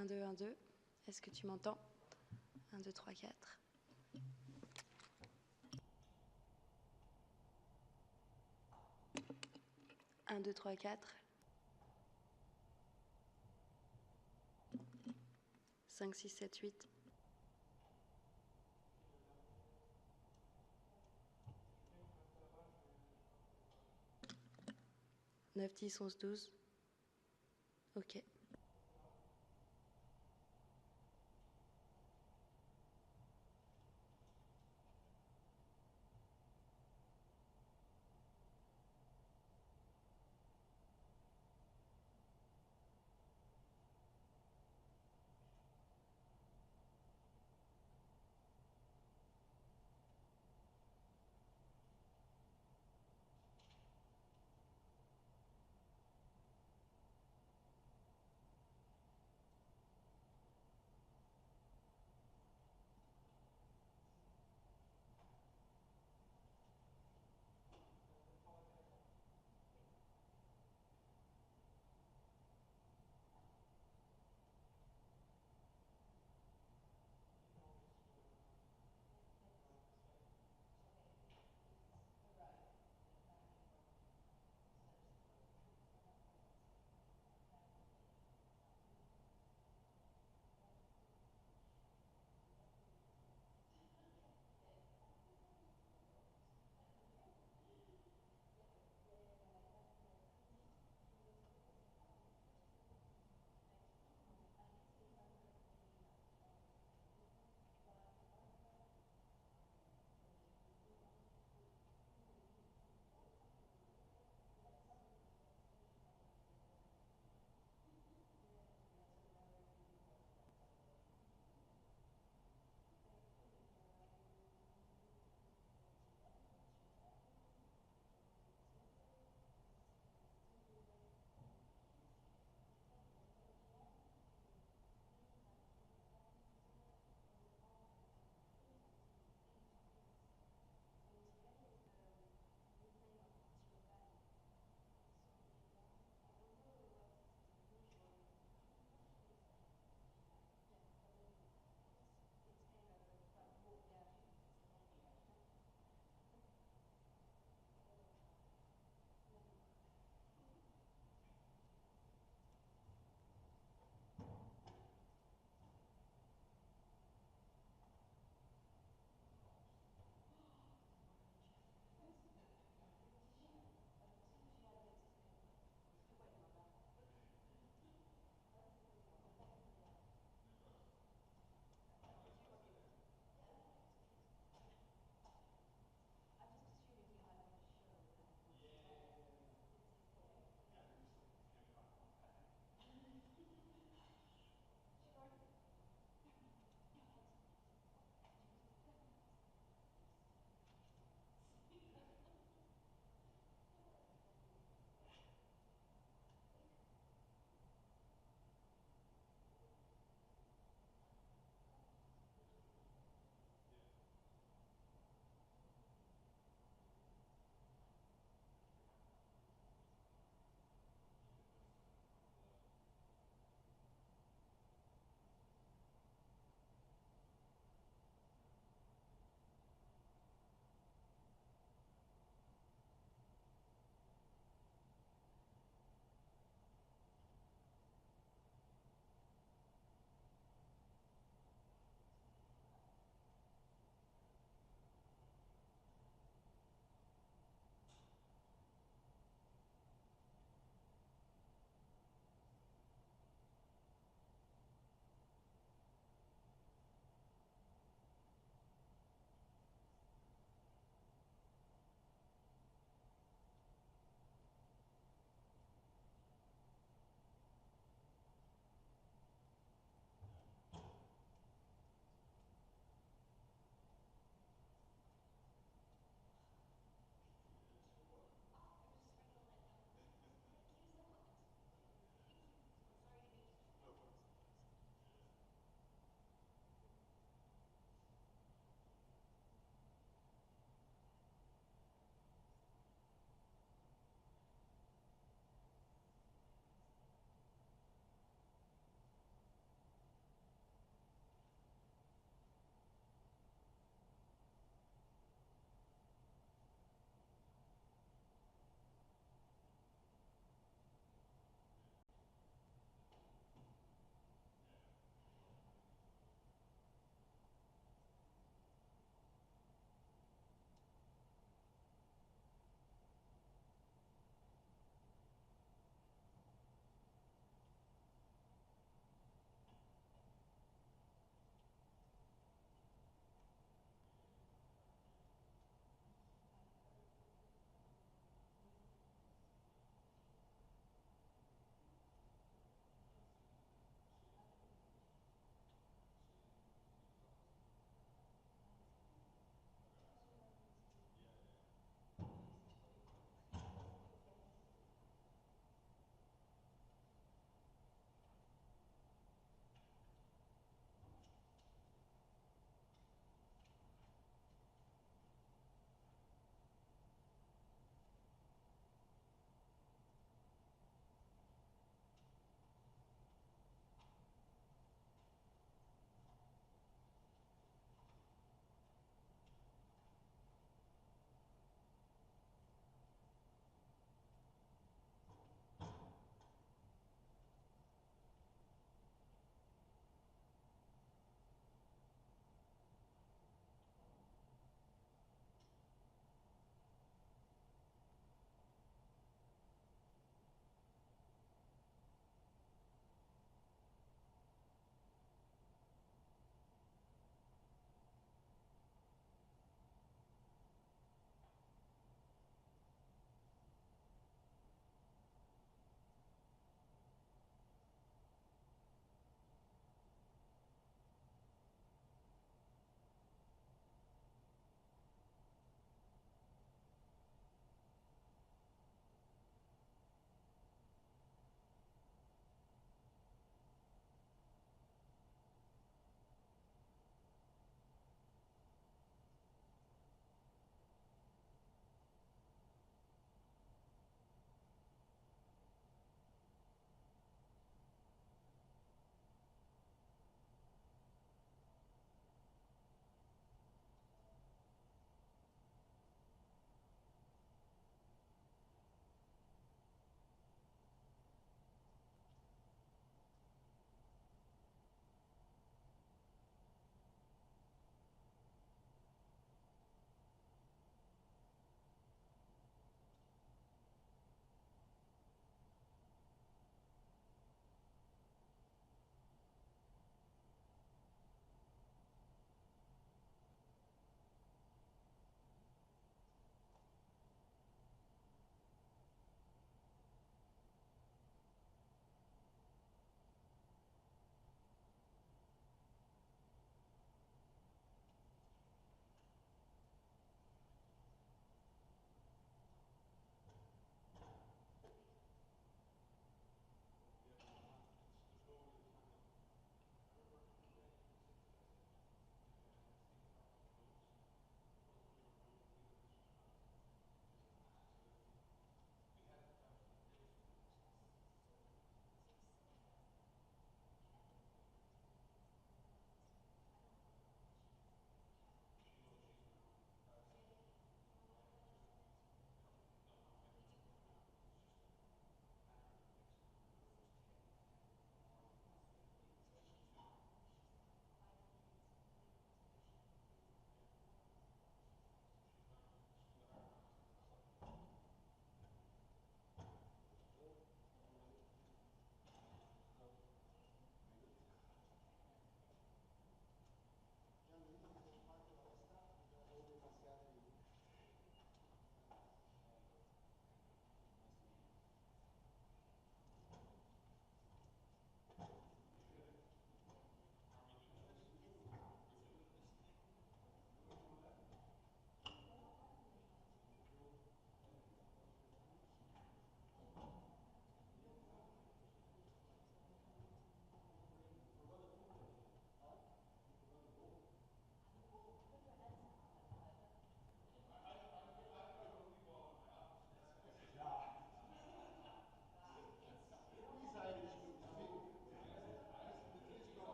1, 2, 1, 2. Est-ce que tu m'entends? 1, 2, 3, 4. 1, 2, 3, 4. 5, 6, 7, 8. 9, 10, 11, 12. Ok.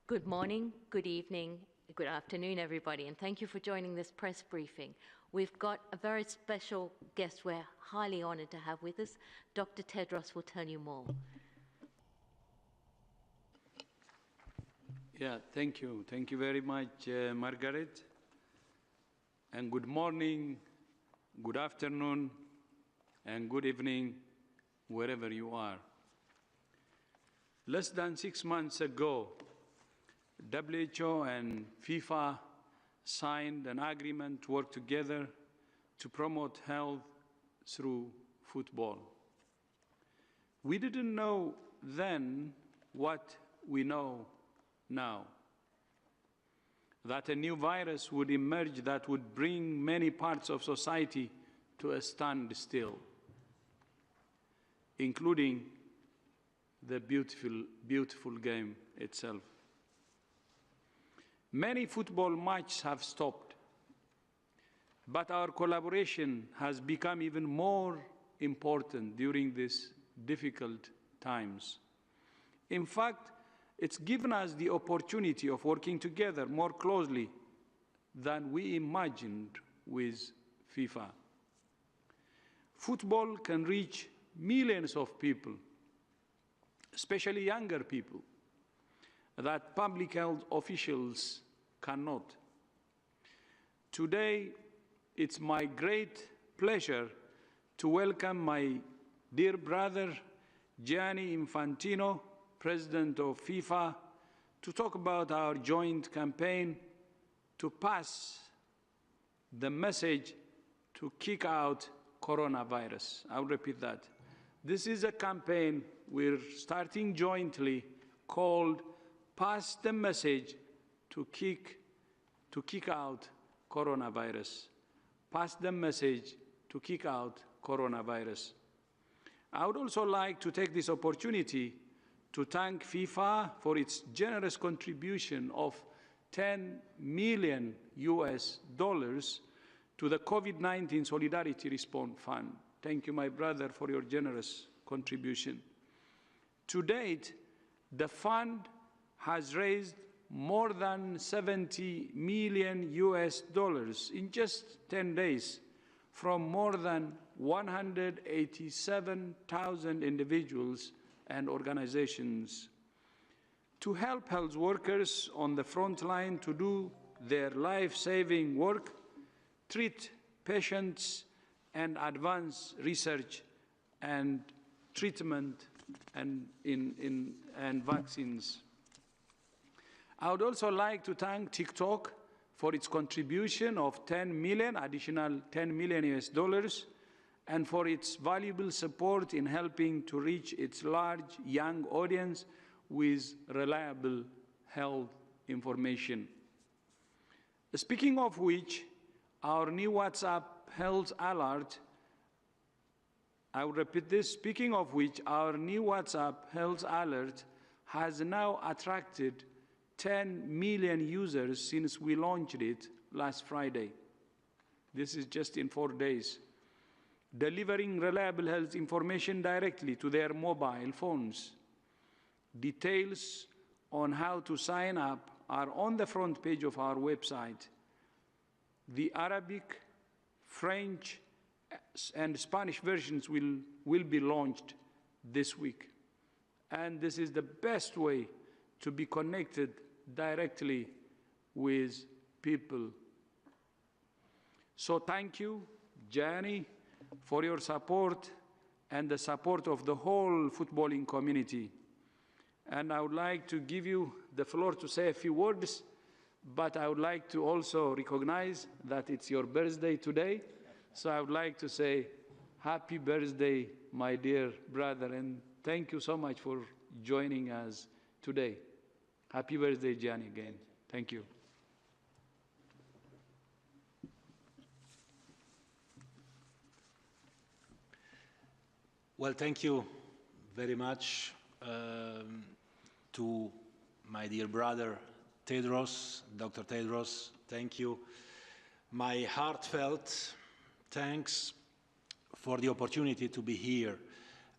Good morning, good evening, good afternoon, everybody, and thank you for joining this press briefing. We've got a very special guest we're highly honored to have with us. Dr. Tedros will tell you more. Yeah, thank you. Thank you very much, Margaret. And good morning, good afternoon, and good evening, wherever you are. Less than 6 months ago, WHO and FIFA signed an agreement to work together to promote health through football. We didn't know then what we know now, that a new virus would emerge that would bring many parts of society to a standstill, including the beautiful game itself. Many football matches have stopped, but our collaboration has become even more important during these difficult times. In fact, it's given us the opportunity of working together more closely than we imagined with FIFA. Football can reach millions of people, especially younger people, that public health officials cannot. Today, it's my great pleasure to welcome my dear brother, Gianni Infantino, President of FIFA, to talk about our joint campaign to pass the message to kick out coronavirus. I'll repeat that. This is a campaign we're starting jointly called Pass the Message to kick out coronavirus. Pass the message to kick out coronavirus. I would also like to take this opportunity to thank FIFA for its generous contribution of $10 million to the COVID-19 Solidarity Response Fund. Thank you, my brother, for your generous contribution. To date, the fund has raised more than $70 million in just 10 days from more than 187,000 individuals and organizations to help health workers on the front line to do their life-saving work, treat patients, and advance research and treatment and vaccines. I would also like to thank TikTok for its contribution of additional $10 million, and for its valuable support in helping to reach its large young audience with reliable health information. Speaking of which, our new WhatsApp health alert, I will repeat this, speaking of which, our new WhatsApp health alert has now attracted 10 million users since we launched it last Friday. This is just in 4 days, delivering reliable health information directly to their mobile phones. Details on how to sign up are on the front page of our website. The Arabic, French, and Spanish versions will be launched this week. And this is the best way to be connected directly with people. So thank you, Gianni, for your support and the support of the whole footballing community. And I would like to give you the floor to say a few words, but I would like to also recognize that it's your birthday today. So I would like to say happy birthday, my dear brother, and thank you so much for joining us today. Happy birthday, Gianni, again. Thank you. Well, thank you very much to my dear brother Tedros, Dr. Tedros. Thank you. My heartfelt thanks for the opportunity to be here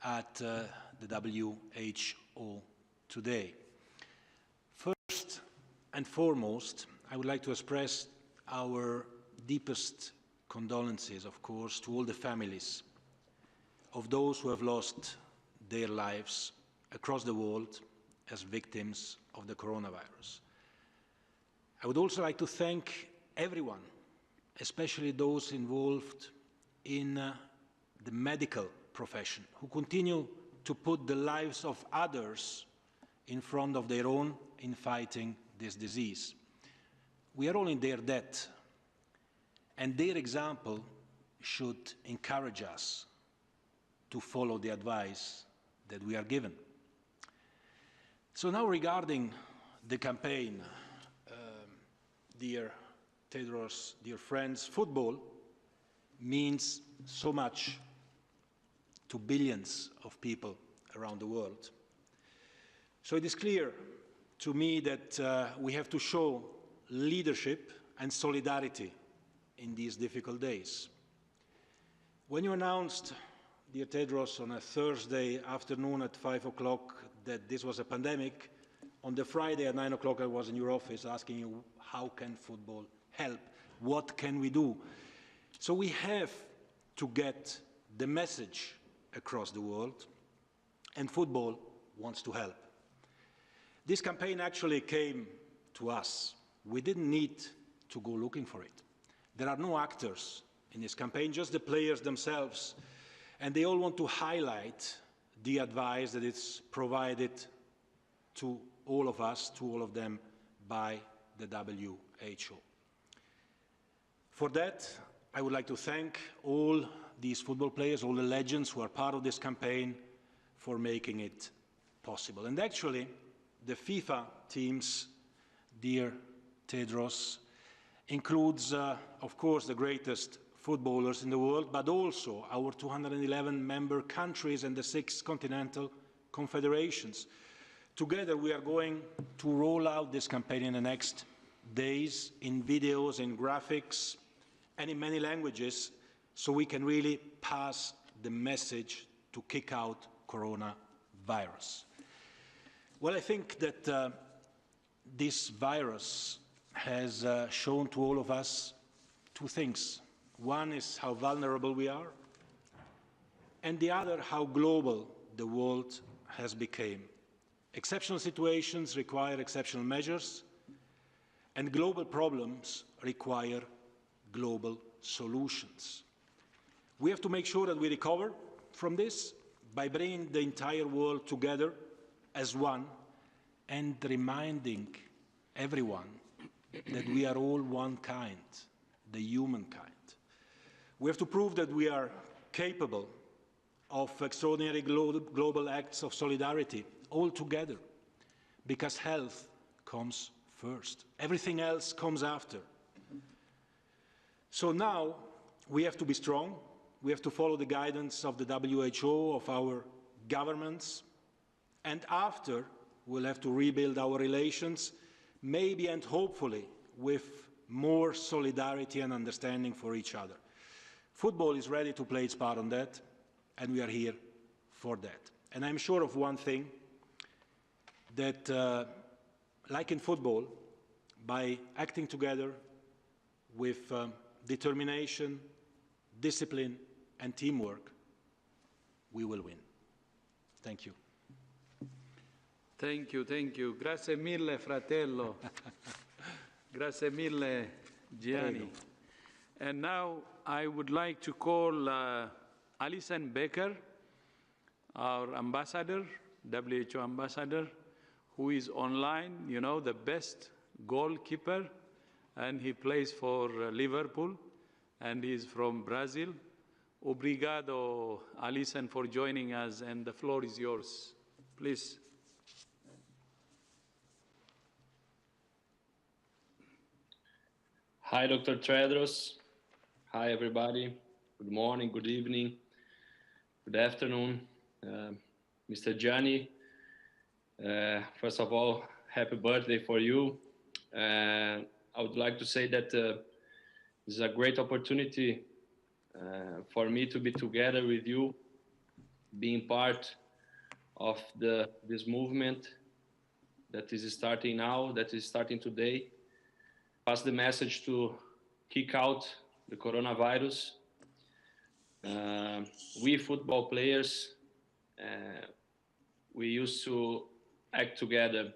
at the WHO today. First, and foremost, I would like to express our deepest condolences, of course, to all the families of those who have lost their lives across the world as victims of the coronavirus. I would also like to thank everyone, especially those involved in the medical profession, who continue to put the lives of others in front of their own in fighting this disease. We are all in their debt, and their example should encourage us to follow the advice that we are given. So now regarding the campaign, dear Tedros, dear friends, football means so much to billions of people around the world. So it is clear to me that we have to show leadership and solidarity in these difficult days. When you announced, dear Tedros, on a Thursday afternoon at 5 o'clock that this was a pandemic, on the Friday at 9 o'clock I was in your office asking you, how can football help? What can we do? So we have to get the message across the world, and football wants to help. This campaign actually came to us. We didn't need to go looking for it. There are no actors in this campaign, just the players themselves, and they all want to highlight the advice that is provided to all of us, to all of them, by the WHO. For that, I would like to thank all these football players, all the legends who are part of this campaign, for making it possible. And actually, the FIFA teams, dear Tedros, includes, of course, the greatest footballers in the world, but also our 211 member countries and the 6 continental confederations. Together, we are going to roll out this campaign in the next days in videos, in graphics, and in many languages, so we can really pass the message to kick out coronavirus. Well, I think that this virus has shown to all of us 2 things. One is how vulnerable we are, and the other, how global the world has become. Exceptional situations require exceptional measures, and global problems require global solutions. We have to make sure that we recover from this by bringing the entire world together as one and reminding everyone that we are all one kind, the human kind. We have to prove that we are capable of extraordinary global acts of solidarity all together, because health comes first. Everything else comes after. So now we have to be strong. We have to follow the guidance of the WHO, of our governments, and after we'll have to rebuild our relations, maybe and hopefully with more solidarity and understanding for each other. Football is ready to play its part on that, and we are here for that. And I'm sure of one thing, that like in football, by acting together with determination, discipline, and teamwork, we will win. Thank you. Thank you, thank you. Grazie mille, fratello. Grazie mille, Gianni. Prego. And now I would like to call Alison Becker, our ambassador, WHO ambassador, who is online, you know, the best goalkeeper, and he plays for Liverpool, and he's from Brazil. Obrigado, Alison, for joining us, and the floor is yours. Please. Hi, Dr. Tedros. Hi, everybody. Good morning, good evening, good afternoon. Mr. Gianni, first of all, happy birthday for you. I would like to say that this is a great opportunity for me to be together with you, being part of this movement that is starting now, that is starting today. Pass the message to kick out the coronavirus. We football players, we used to act together.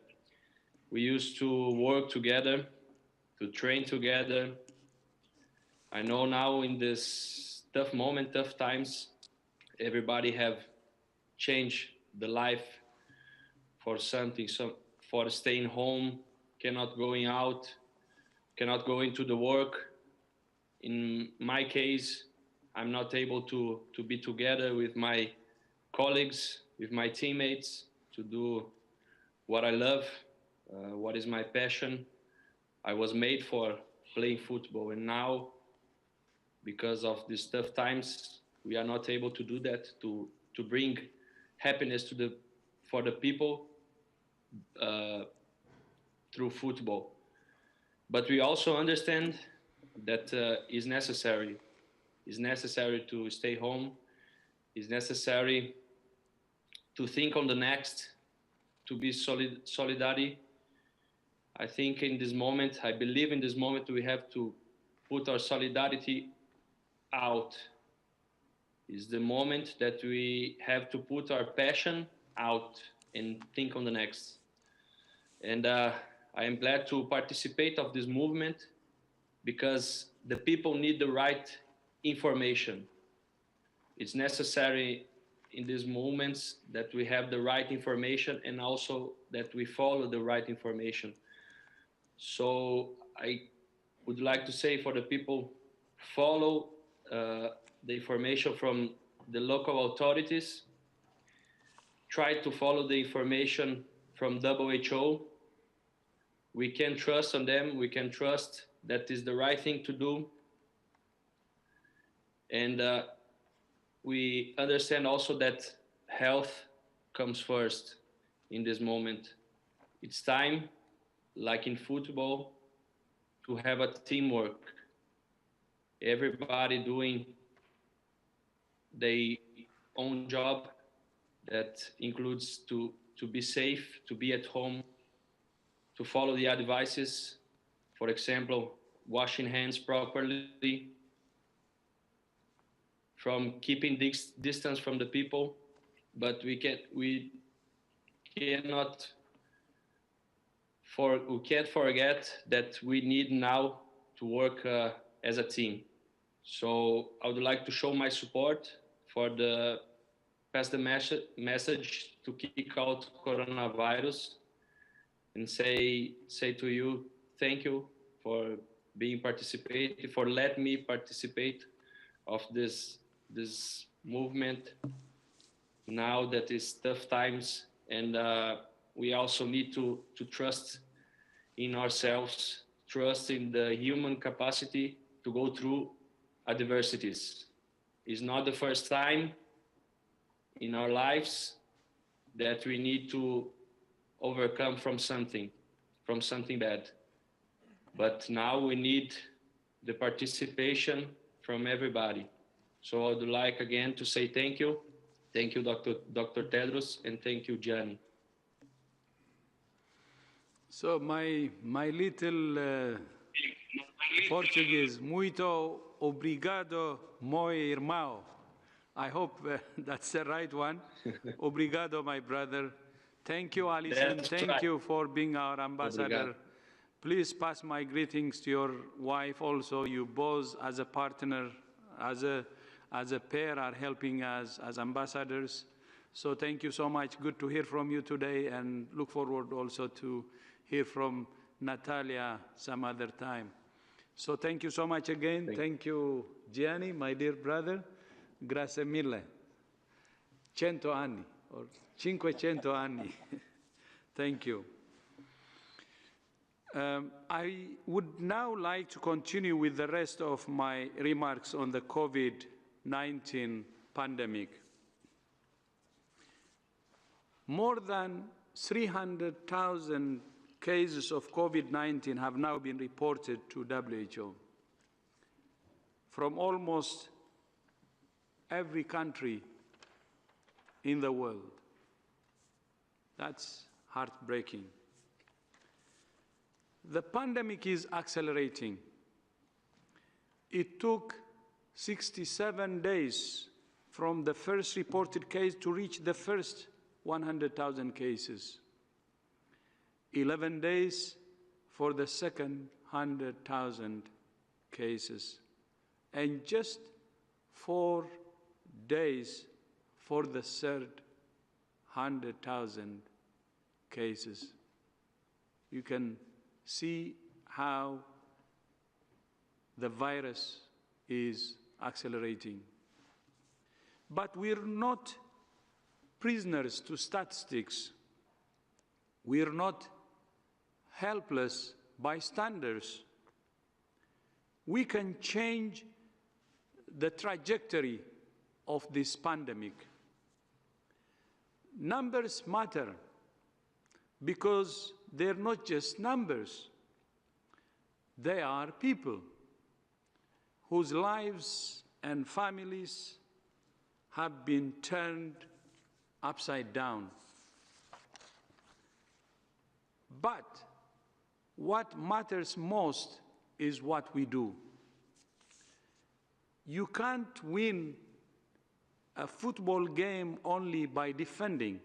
We used to work together, to train together. I know now in this tough moment, tough times, everybody have changed the life for something, so for staying home, cannot going out, cannot go into the work. In my case, I'm not able to be together with my colleagues, with my teammates, to do what I love, what is my passion. I was made for playing football, and now, because of these tough times, we are not able to do that, to bring happiness for the people through football. But we also understand that is necessary. It's necessary to stay home. It's necessary to think on the next, to be solidarity. I think in this moment, I believe in this moment, we have to put our solidarity out. It's the moment that we have to put our passion out and think on the next. And I am glad to participate of this movement, because the people need the right information. It's necessary in these moments that we have the right information, and also that we follow the right information. So I would like to say for the people, follow the information from the local authorities, try to follow the information from WHO. We can trust on them, we can trust that is the right thing to do. And we understand also that health comes first in this moment. It's time, like in football, to have a teamwork. Everybody doing their own job, that includes to be safe, to be at home, to follow the advices. For example, washing hands properly, from keeping distance from the people. But we can't forget that we need now to work as a team. So I would like to show my support for pass the message to kick out coronavirus, and say to you, thank you for for letting me participate of this movement now that is tough times. And we also need to trust in ourselves, trust in the human capacity to go through adversities. It's not the first time in our lives that we need to overcome from something bad. But now we need the participation from everybody. So I would like again to say thank you. Thank you, Dr. Tedros, and thank you, Gianni. So my little Portuguese, muito obrigado, meu irmão. I hope that's the right one. Obrigado, my brother. Thank you, Alison. Thank you for being our ambassador. Obrigado. Please pass my greetings to your wife also. You both, as a partner, as a pair, are helping us as ambassadors. So thank you so much. Good to hear from you today, and look forward also to hear from Natalia some other time. So thank you so much again. Thank you, Gianni, my dear brother. Grazie mille. 100 anni, or 500 anni. Thank you. I would now like to continue with the rest of my remarks on the COVID-19 pandemic. More than 300,000 cases of COVID-19 have now been reported to WHO from almost every country in the world. That's heartbreaking. The pandemic is accelerating. It took 67 days from the first reported case to reach the first 100,000 cases. 11 days for the second 100,000 cases. And just 4 days for the third 100,000 cases. You can see how the virus is accelerating. But we're not prisoners to statistics. We're not helpless bystanders. We can change the trajectory of this pandemic. Numbers matter because they're not just numbers. They are people whose lives and families have been turned upside down. But what matters most is what we do. You can't win a football game only by defending.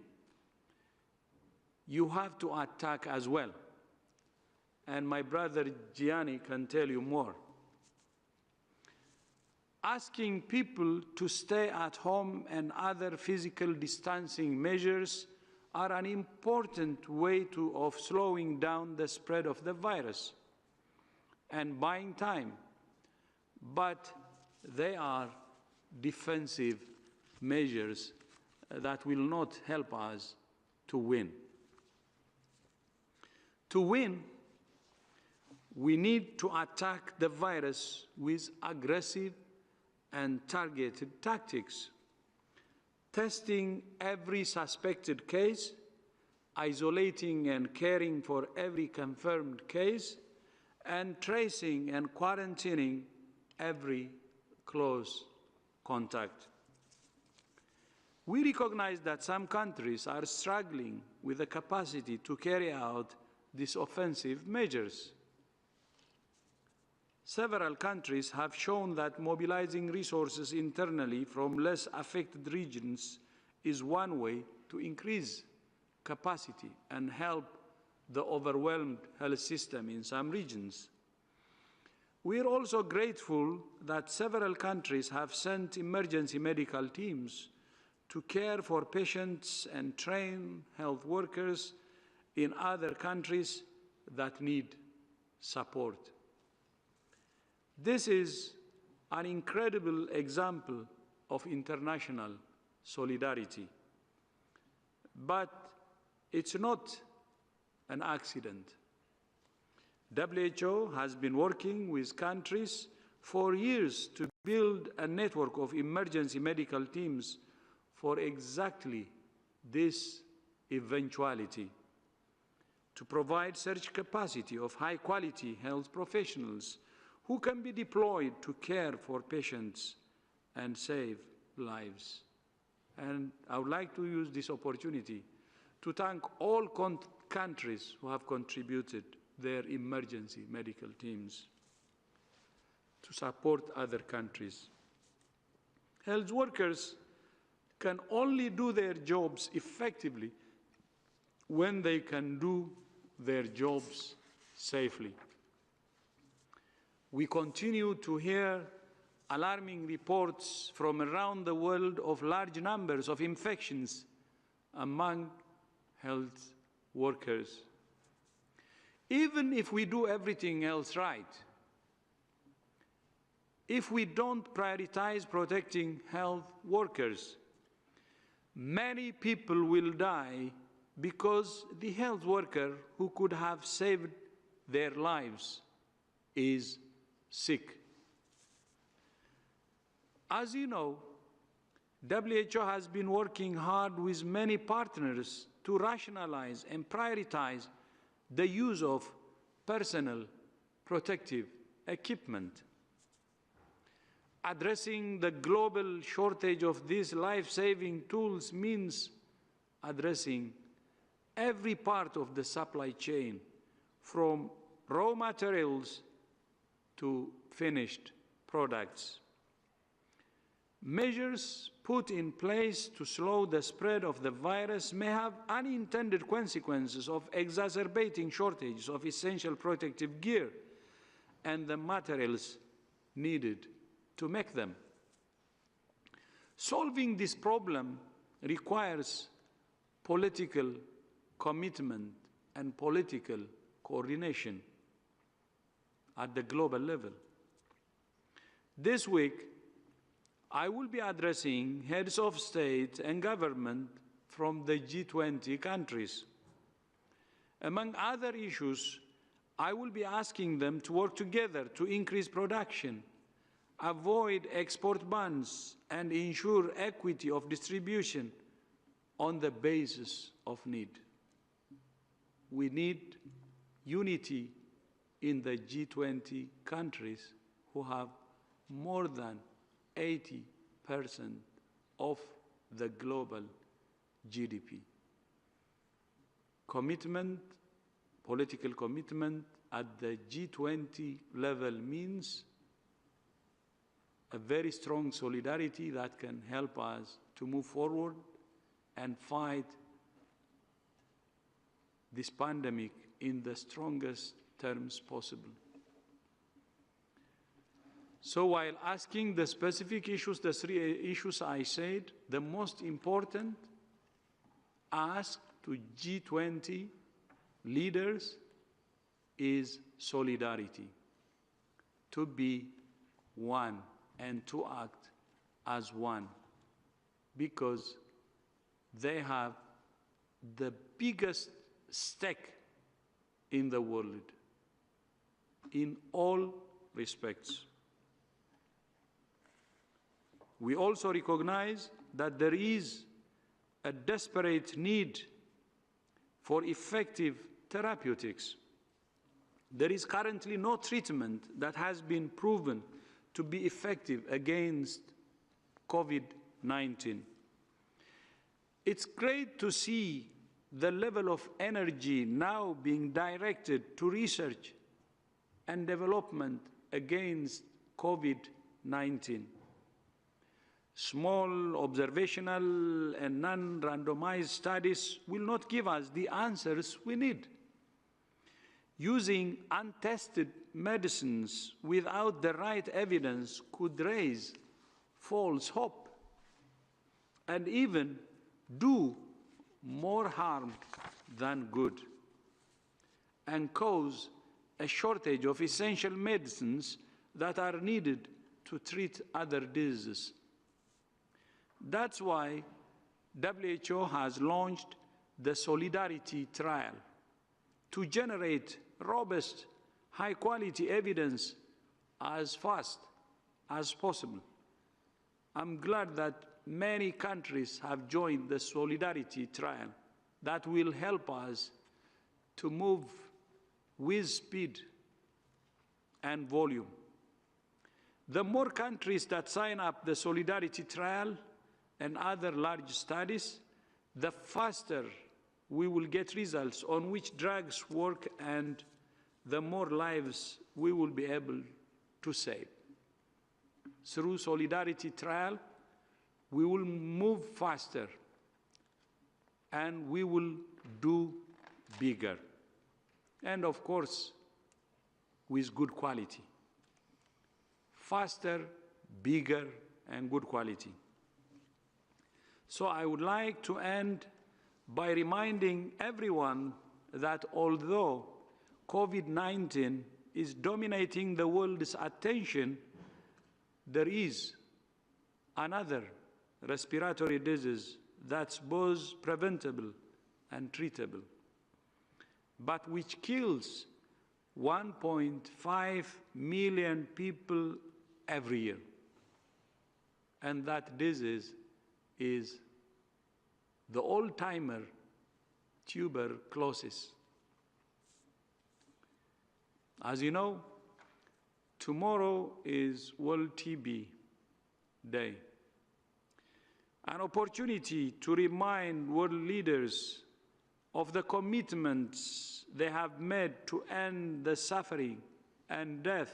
You have to attack as well. And my brother Gianni can tell you more. Asking people to stay at home and other physical distancing measures are an important way of slowing down the spread of the virus and buying time. But they are defensive measures that will not help us to win. To win, we need to attack the virus with aggressive and targeted tactics, testing every suspected case, isolating and caring for every confirmed case, and tracing and quarantining every close contact. We recognize that some countries are struggling with the capacity to carry out these offensive measures. Several countries have shown that mobilizing resources internally from less affected regions is one way to increase capacity and help the overwhelmed health system in some regions. We are also grateful that several countries have sent emergency medical teams to care for patients and train health workers in other countries that need support. This is an incredible example of international solidarity. But it's not an accident. WHO has been working with countries for years to build a network of emergency medical teams for exactly this eventuality, to provide surge capacity of high-quality health professionals who can be deployed to care for patients and save lives. And I would like to use this opportunity to thank all countries who have contributed their emergency medical teams to support other countries. Health workers can only do their jobs effectively when they can do their jobs safely. We continue to hear alarming reports from around the world of large numbers of infections among health workers. Even if we do everything else right, if we don't prioritize protecting health workers, many people will die because the health worker who could have saved their lives is sick. As you know, WHO has been working hard with many partners to rationalize and prioritize the use of personal protective equipment. Addressing the global shortage of these life-saving tools means addressing every part of the supply chain, from raw materials to finished products. Measures put in place to slow the spread of the virus may have unintended consequences of exacerbating shortages of essential protective gear and the materials needed to make them. Solving this problem requires political commitment and political coordination at the global level. This week, I will be addressing heads of state and government from the G20 countries. Among other issues, I will be asking them to work together to increase production, avoid export bans, and ensure equity of distribution on the basis of need. We need unity in the G20 countries who have more than 80% of the global GDP. Commitment, political commitment at the G20 level means a very strong solidarity that can help us to move forward and fight this pandemic in the strongest terms possible. So while asking the specific issues, the three issues I said, the most important ask to G20 leaders is solidarity, to be one and to act as one, because they have the biggest stake in the world, in all respects. We also recognize that there is a desperate need for effective therapeutics. There is currently no treatment that has been proven to be effective against COVID-19. It's great to see the level of energy now being directed to research and development against COVID-19. Small observational and non-randomized studies will not give us the answers we need. Using untested medicines without the right evidence could raise false hope and even do more harm than good and cause a shortage of essential medicines that are needed to treat other diseases. That's why WHO has launched the Solidarity Trial to generate robust, high-quality evidence as fast as possible. I'm glad that many countries have joined the Solidarity Trial. That will help us to move with speed and volume. The more countries that sign up the Solidarity Trial and other large studies, the faster we will get results on which drugs work and the more lives we will be able to save. Through Solidarity Trial, we will move faster and we will do bigger. And of course, with good quality. Faster, bigger, and good quality. So I would like to end by reminding everyone that although COVID-19 is dominating the world's attention, there is another respiratory disease that's both preventable and treatable, but which kills 1.5 million people every year. And that disease is the old-timer tuberculosis. As you know, tomorrow is World TB Day, an opportunity to remind world leaders of the commitments they have made to end the suffering and death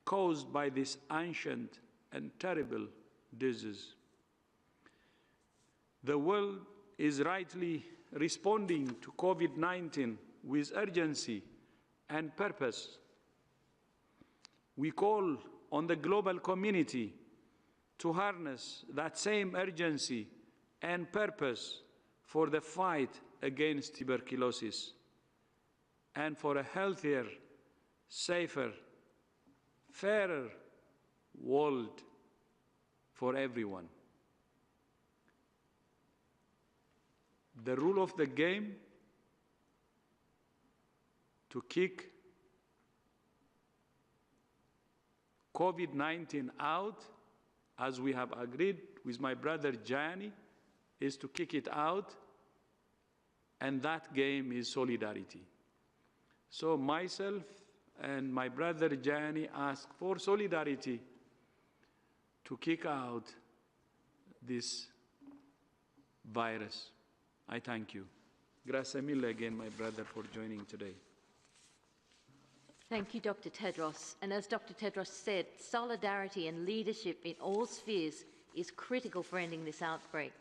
caused by this ancient and terrible disease. The world is rightly responding to COVID-19 with urgency and purpose. We call on the global community to harness that same urgency and purpose for the fight against tuberculosis and for a healthier, safer, fairer world for everyone. The rule of the game to kick COVID-19 out, as we have agreed with my brother Gianni, is to kick it out, and that game is solidarity. So myself and my brother Gianni ask for solidarity to kick out this virus. I thank you. Grazie mille again, my brother, for joining today. Thank you, Dr. Tedros. And as Dr. Tedros said, solidarity and leadership in all spheres is critical for ending this outbreak.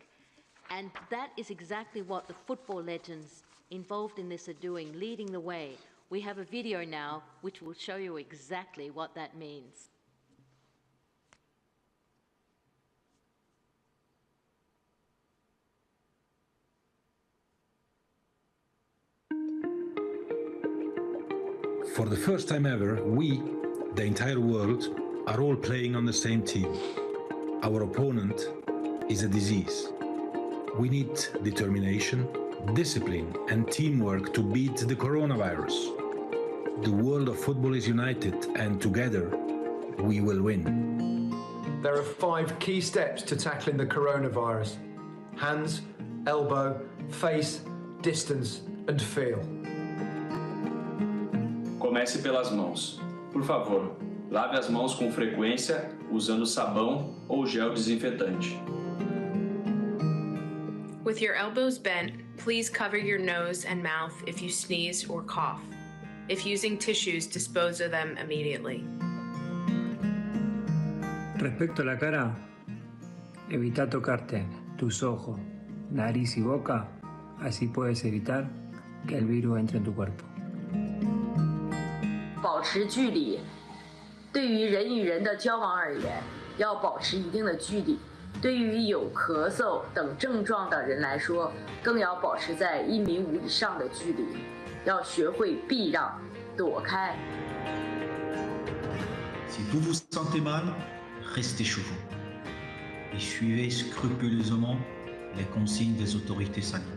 And that is exactly what the football legends involved in this are doing, leading the way. We have a video now which will show you exactly what that means. For the first time ever, we, the entire world, are all playing on the same team. Our opponent is a disease. We need determination, discipline, and teamwork to beat the coronavirus. The world of football is united, and together, we will win. There are 5 key steps to tackling the coronavirus: hands, elbow, face, distance, and feel. Comece pelas mãos. Por favor, lave as mãos com frequência usando sabão ou gel desinfetante. With your elbows bent, please cover your nose and mouth if you sneeze or cough. If using tissues, dispose of them immediately. Respecto a la cara, evita tocarte tus ojos, nariz y boca, así puedes evitar que el virus entre en tu cuerpo. 保持距离，对于人与人的交往而言，要保持一定的距离。对于有咳嗽等症状的人来说，更要保持在1.5米以上的距离，要学会避让、躲开。Si vous vous sentez mal, restez chez vous et suivez scrupuleusement les consignes des autorités sanitaires.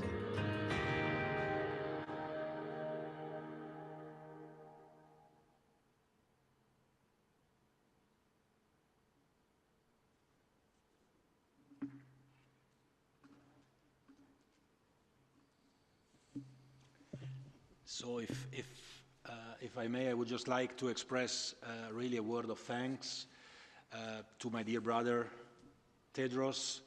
So if I may, I would just like to express really a word of thanks to my dear brother, Tedros.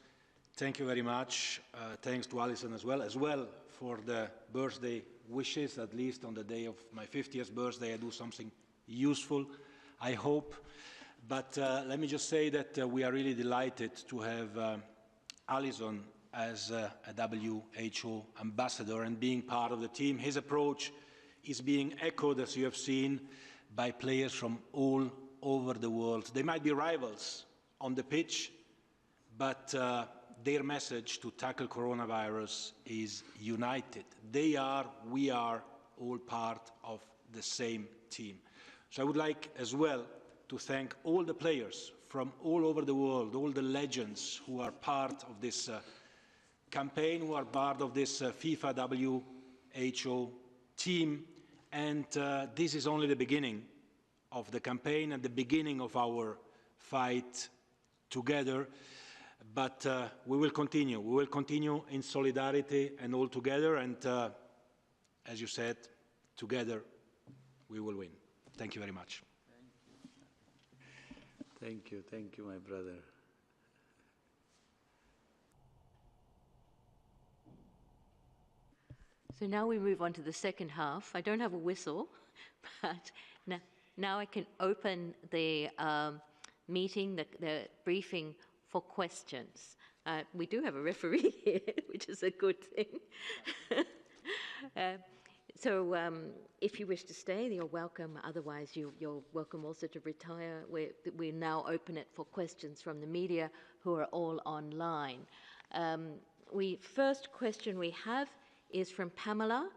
Thank you very much. Thanks to Alison as well for the birthday wishes. At least on the day of my 50th birthday, I do something useful, I hope. But let me just say that we are really delighted to have Alison as a WHO ambassador and being part of the team. His approach is being echoed, as you have seen, by players from all over the world. They might be rivals on the pitch, but their message to tackle coronavirus is united. We are all part of the same team. So I would like as well to thank all the players from all over the world, all the legends who are part of this campaign, who are part of this FIFA WHO team. And this is only the beginning of the campaign and the beginning of our fight together. But we will continue. We will continue in solidarity and all together. And as you said, together we will win. Thank you very much. Thank you, my brother. So now we move on to the second half. I don't have a whistle, but now I can open the meeting, the briefing for questions. We do have a referee here, which is a good thing. So if you wish to stay, you're welcome. Otherwise, you're welcome also to retire. We now open it for questions from the media who are all online. First question we have is from Pamela,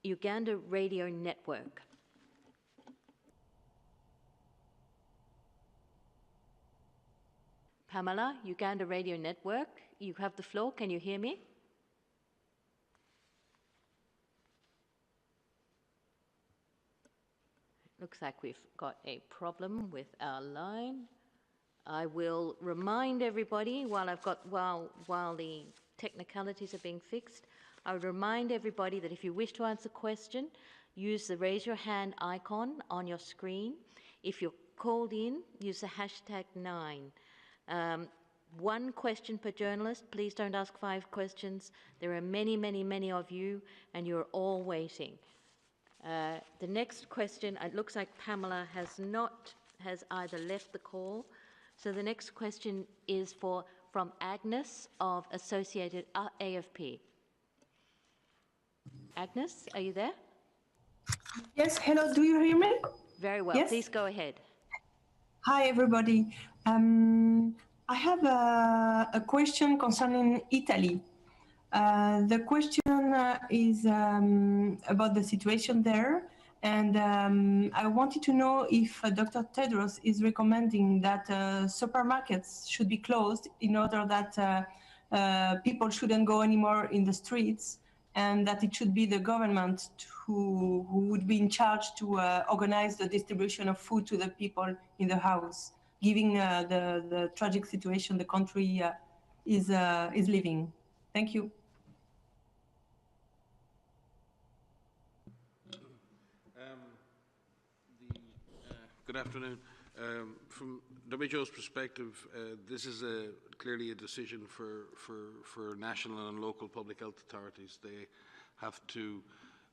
Uganda Radio Network. Pamela, Uganda Radio Network, you have the floor. Can you hear me? Looks like we've got a problem with our line. I will remind everybody while the technicalities are being fixed, I would remind everybody that if you wish to ask a question, use the raise your hand icon on your screen. If you're called in, use the hashtag 9. One question per journalist. Please don't ask 5 questions. There are many, many, many of you, and you're all waiting. The next question, it looks like Pamela has either left the call. So the next question is from Agnes of Associated AFP. Agnes, are you there? Yes, hello, do you hear me? Very well, yes? Please go ahead. Hi, everybody. I have a question concerning Italy. The question is about the situation there, and I wanted to know if Dr. Tedros is recommending that supermarkets should be closed in order that people shouldn't go anymore in the streets, and that it should be the government who would be in charge to organize the distribution of food to the people in the house, given the tragic situation the country is living. Thank you. Good afternoon. From WHO's perspective, this is clearly a decision for national and local public health authorities. They have to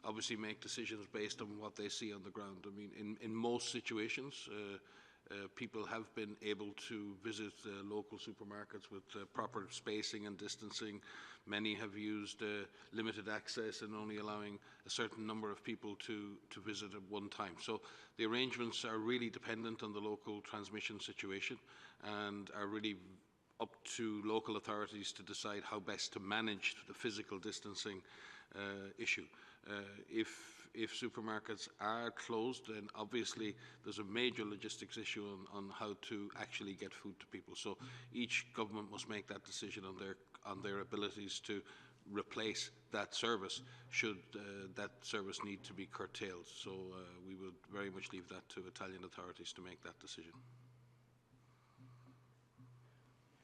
obviously make decisions based on what they see on the ground. I mean, in most situations, people have been able to visit local supermarkets with proper spacing and distancing. Many have used limited access and only allowing a certain number of people to visit at one time. So the arrangements are really dependent on the local transmission situation and are really up to local authorities to decide how best to manage the physical distancing issue. If supermarkets are closed, then obviously there's a major logistics issue on how to actually get food to people. So each government must make that decision on their abilities to replace that service should that service need to be curtailed. So we would very much leave that to Italian authorities to make that decision.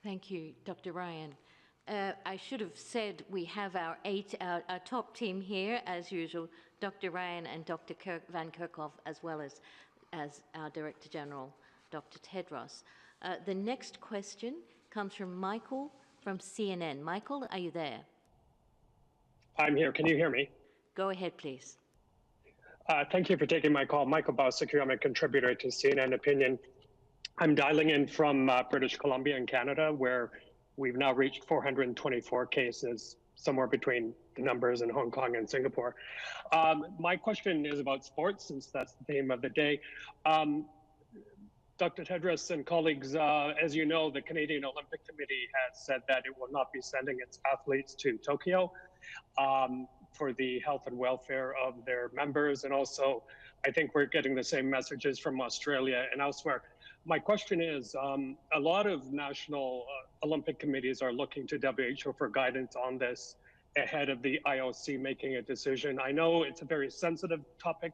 Thank you, Dr. Ryan. I should have said we have our top team here, as usual, Dr. Ryan and Dr. Van Kerkhove, as well as our Director General, Dr. Tedros. The next question comes from Michael from CNN. Michael, are you there? I'm here. Can you hear me? Go ahead, please. Thank you for taking my call. Michael Bausick, I'm a contributor to CNN Opinion. I'm dialing in from British Columbia in Canada, where we've now reached 424 cases, somewhere between the numbers in Hong Kong and Singapore. My question is about sports, since that's the theme of the day. Dr. Tedros and colleagues, as you know, the Canadian Olympic Committee has said that it will not be sending its athletes to Tokyo for the health and welfare of their members. And also, I think we're getting the same messages from Australia and elsewhere. My question is, a lot of national Olympic committees are looking to WHO for guidance on this ahead of the IOC making a decision. I know it's a very sensitive topic.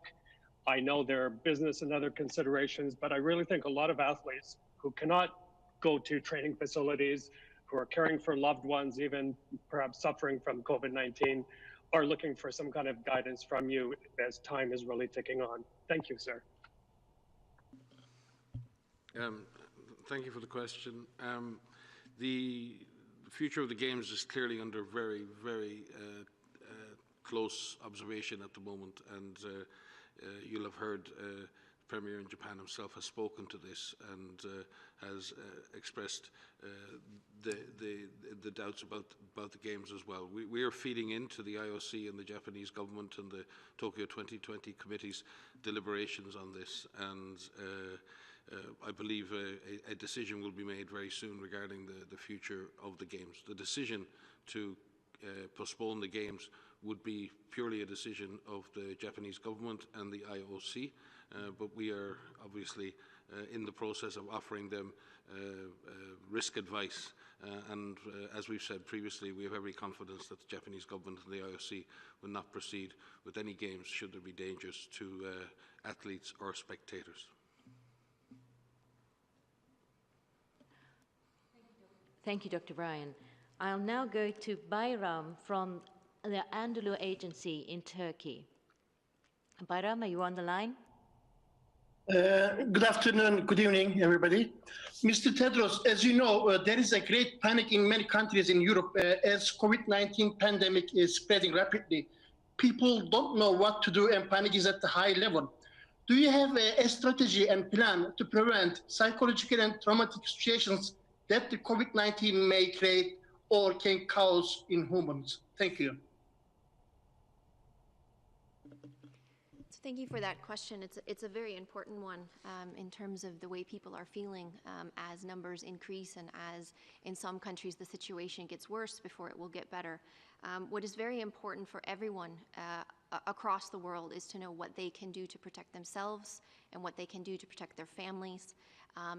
I know there are business and other considerations, but I really think a lot of athletes who cannot go to training facilities, who are caring for loved ones, even perhaps suffering from COVID-19, are looking for some kind of guidance from you as time is really ticking on. Thank you, sir. Thank you for the question. The future of the Games is clearly under very, very close observation at the moment, and you'll have heard the Premier in Japan himself has spoken to this and has expressed the doubts about the games as well. We are feeding into the IOC and the Japanese government and the Tokyo 2020 committee's deliberations on this, and I believe a decision will be made very soon regarding the future of the games. The decision to postpone the games would be purely a decision of the Japanese government and the IOC, but we are obviously in the process of offering them risk advice, and as we've said previously, we have every confidence that the Japanese government and the IOC will not proceed with any games should there be dangers to athletes or spectators. Thank you, Dr. Bryan. I'll now go to Bayram from the Anadolu Agency in Turkey. Bayram, are you on the line? Good afternoon, good evening, everybody. Mr. Tedros, as you know, there is a great panic in many countries in Europe as COVID-19 pandemic is spreading rapidly. People don't know what to do and panic is at the high level. Do you have a strategy and plan to prevent psychological and traumatic situations that the COVID-19 may create or can cause in humans? Thank you. Thank you for that question. It's a very important one in terms of the way people are feeling as numbers increase and as in some countries the situation gets worse before it will get better. What is very important for everyone across the world is to know what they can do to protect themselves and what they can do to protect their families.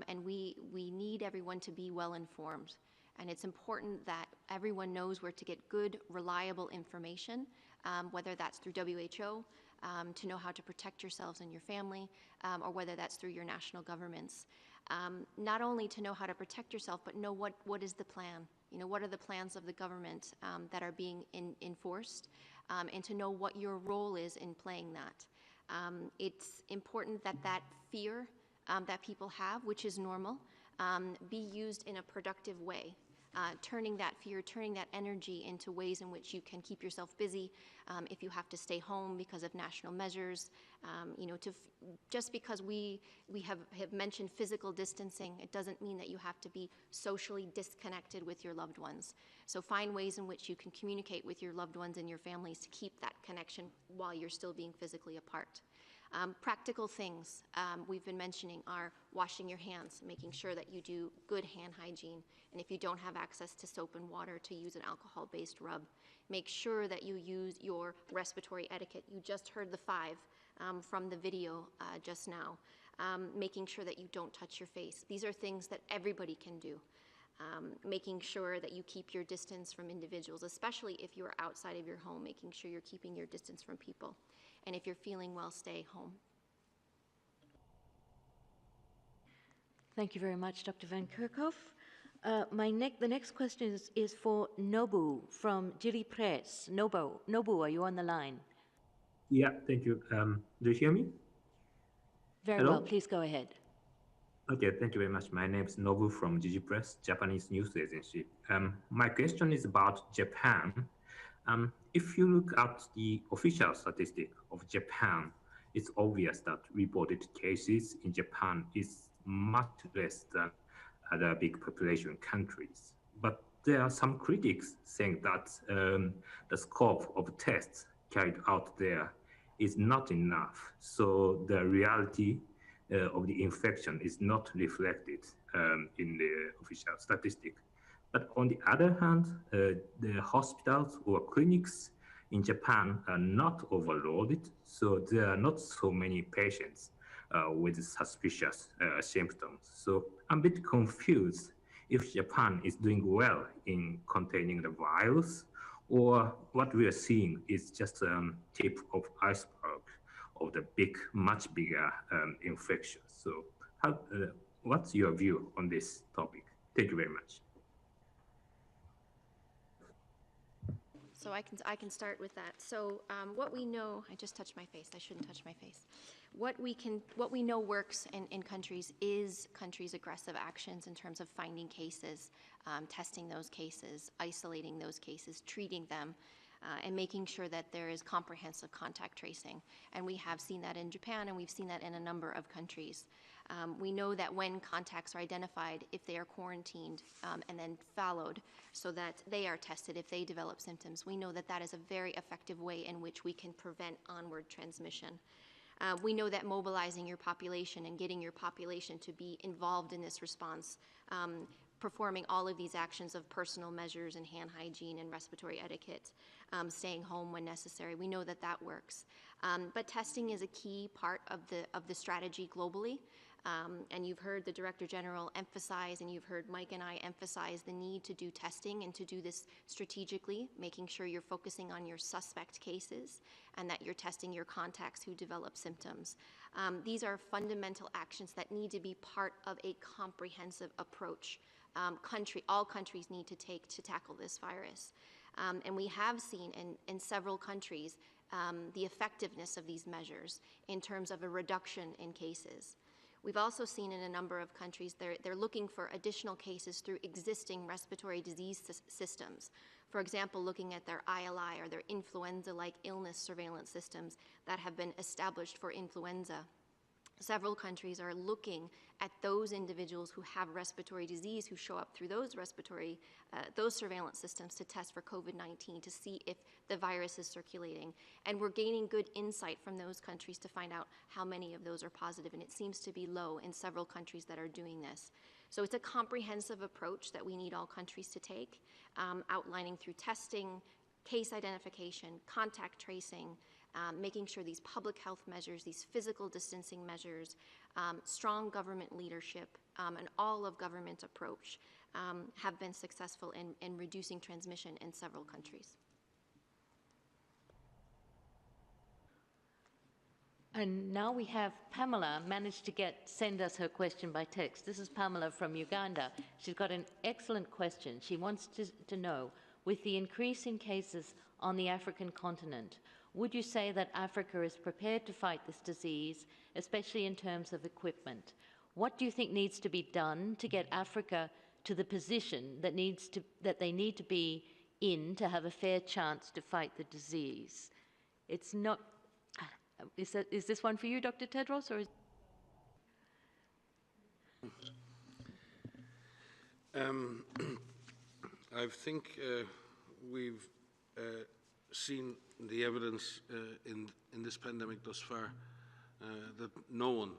And we need everyone to be well informed. And it's important that everyone knows where to get good, reliable information, whether that's through WHO, to know how to protect yourselves and your family, or whether that's through your national governments. Not only to know how to protect yourself, but know what is the plan. You know, what are the plans of the government that are being enforced, and to know what your role is in playing that. It's important that that fear that people have, which is normal, be used in a productive way. Turning that fear, turning that energy into ways in which you can keep yourself busy. If you have to stay home because of national measures, you know, just because we have mentioned physical distancing, it doesn't mean that you have to be socially disconnected with your loved ones. So find ways in which you can communicate with your loved ones and your families to keep that connection while you're still being physically apart. Practical things we've been mentioning are washing your hands, making sure that you do good hand hygiene, and if you don't have access to soap and water, to use an alcohol-based rub. Make sure that you use your respiratory etiquette. You just heard the 5 from the video just now. Making sure that you don't touch your face. These are things that everybody can do. Making sure that you keep your distance from individuals, especially if you're outside of your home, making sure you're keeping your distance from people. And if you're feeling well, stay home. Thank you very much, Dr. Van Kerkhoff. The next question is for Nobu from Jiri Press. Nobu, are you on the line? Yeah, thank you. Do you hear me? Very Hello? well, please go ahead. Okay, thank you very much. My name is Nobu from Jiri Press, Japanese news agency. My question is about Japan. If you look at the official statistic of Japan, it's obvious that reported cases in Japan is much less than other big population countries. But there are some critics saying that the scope of tests carried out there is not enough. So the reality of the infection is not reflected in the official statistic. But on the other hand, the hospitals or clinics in Japan are not overloaded, so there are not so many patients with suspicious symptoms. So I'm a bit confused if Japan is doing well in containing the virus, or what we are seeing is just a tip of iceberg of the much bigger infection. So what's your view on this topic? Thank you very much. So I can start with that. So what we know, I just touched my face. I shouldn't touch my face. What we know works in countries is countries' aggressive actions in terms of finding cases, testing those cases, isolating those cases, treating them. and making sure that there is comprehensive contact tracing. And we have seen that in Japan, and we've seen that in a number of countries. We know that when contacts are identified, if they are quarantined and then followed so that they are tested if they develop symptoms, we know that that is a very effective way in which we can prevent onward transmission. We know that mobilizing your population and getting your population to be involved in this response, performing all of these actions of personal measures and hand hygiene and respiratory etiquette, staying home when necessary, we know that that works. But testing is a key part of the strategy globally. And you've heard the Director General emphasize, and you've heard Mike and I emphasize the need to do testing and to do this strategically, making sure you're focusing on your suspect cases and that you're testing your contacts who develop symptoms. These are fundamental actions that need to be part of a comprehensive approach all countries need to take to tackle this virus. And we have seen in several countries the effectiveness of these measures in terms of a reduction in cases. We've also seen in a number of countries they're looking for additional cases through existing respiratory disease systems. For example, looking at their ILI or their influenza-like illness surveillance systems that have been established for influenza. Several countries are looking at those individuals who have respiratory disease who show up through those those surveillance systems to test for COVID-19 to see if the virus is circulating. And we're gaining good insight from those countries to find out how many of those are positive, and it seems to be low in several countries that are doing this. So it's a comprehensive approach that we need all countries to take, outlining through testing, case identification, contact tracing, making sure these public health measures, these physical distancing measures, strong government leadership, and all of government approach have been successful in reducing transmission in several countries. And now we have Pamela managed to send us her question by text. This is Pamela from Uganda. She's got an excellent question. She wants to know, with the increase in cases on the African continent, would you say that Africa is prepared to fight this disease, especially in terms of equipment? What do you think needs to be done to get Africa to the position that they need to be in to have a fair chance to fight the disease? It's not. Is this one for you, Dr. Tedros, or? I think we've seen the evidence in this pandemic thus far that no one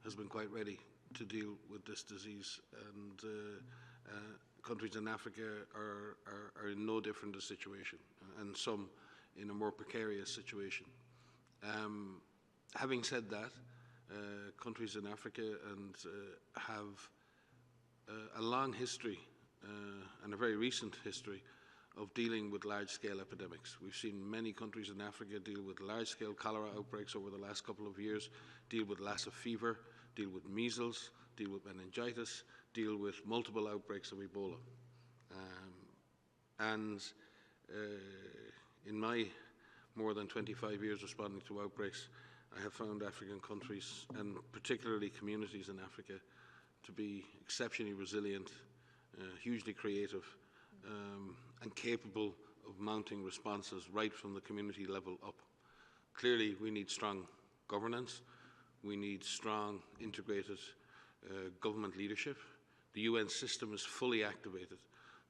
has been quite ready to deal with this disease, and countries in Africa are in no different a situation, and some in a more precarious situation. Having said that, countries in Africa have a long history and a very recent history of dealing with large-scale epidemics. We've seen many countries in Africa deal with large-scale cholera outbreaks over the last couple of years, deal with Lassa fever, deal with measles, deal with meningitis, deal with multiple outbreaks of Ebola. In my more than 25 years responding to outbreaks, I have found African countries, and particularly communities in Africa, to be exceptionally resilient, hugely creative, and capable of mounting responses right from the community level up. Clearly, we need strong governance. We need strong, integrated government leadership. The UN system is fully activated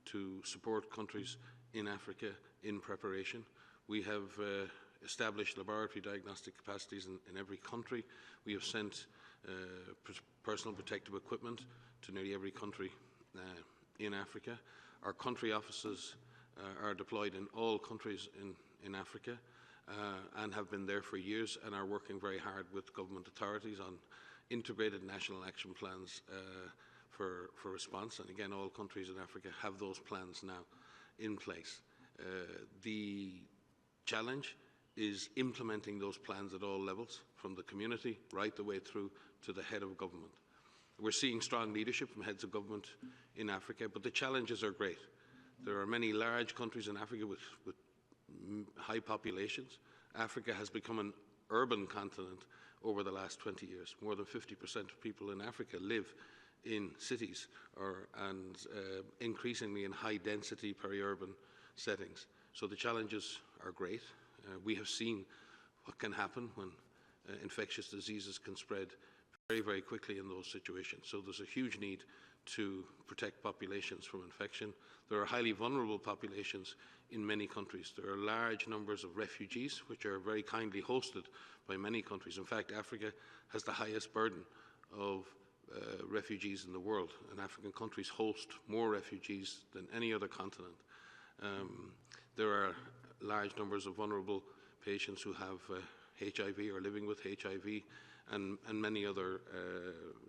to support countries in Africa in preparation. We have established laboratory diagnostic capacities in every country. We have sent personal protective equipment to nearly every country in Africa. Our country offices are deployed in all countries in Africa and have been there for years, and are working very hard with government authorities on integrated national action plans for response. And again, all countries in Africa have those plans now in place. The challenge is implementing those plans at all levels, from the community right the way through to the head of government. We're seeing strong leadership from heads of government in Africa, but the challenges are great. There are many large countries in Africa with high populations. Africa has become an urban continent over the last 20 years. More than 50% of people in Africa live in cities and increasingly in high-density peri-urban settings. So the challenges are great. We have seen what can happen when infectious diseases can spread very, very quickly in those situations. So there's a huge need to protect populations from infection. There are highly vulnerable populations in many countries. There are large numbers of refugees, which are very kindly hosted by many countries. In fact, Africa has the highest burden of refugees in the world, and African countries host more refugees than any other continent. There are large numbers of vulnerable patients who have HIV or living with HIV and many other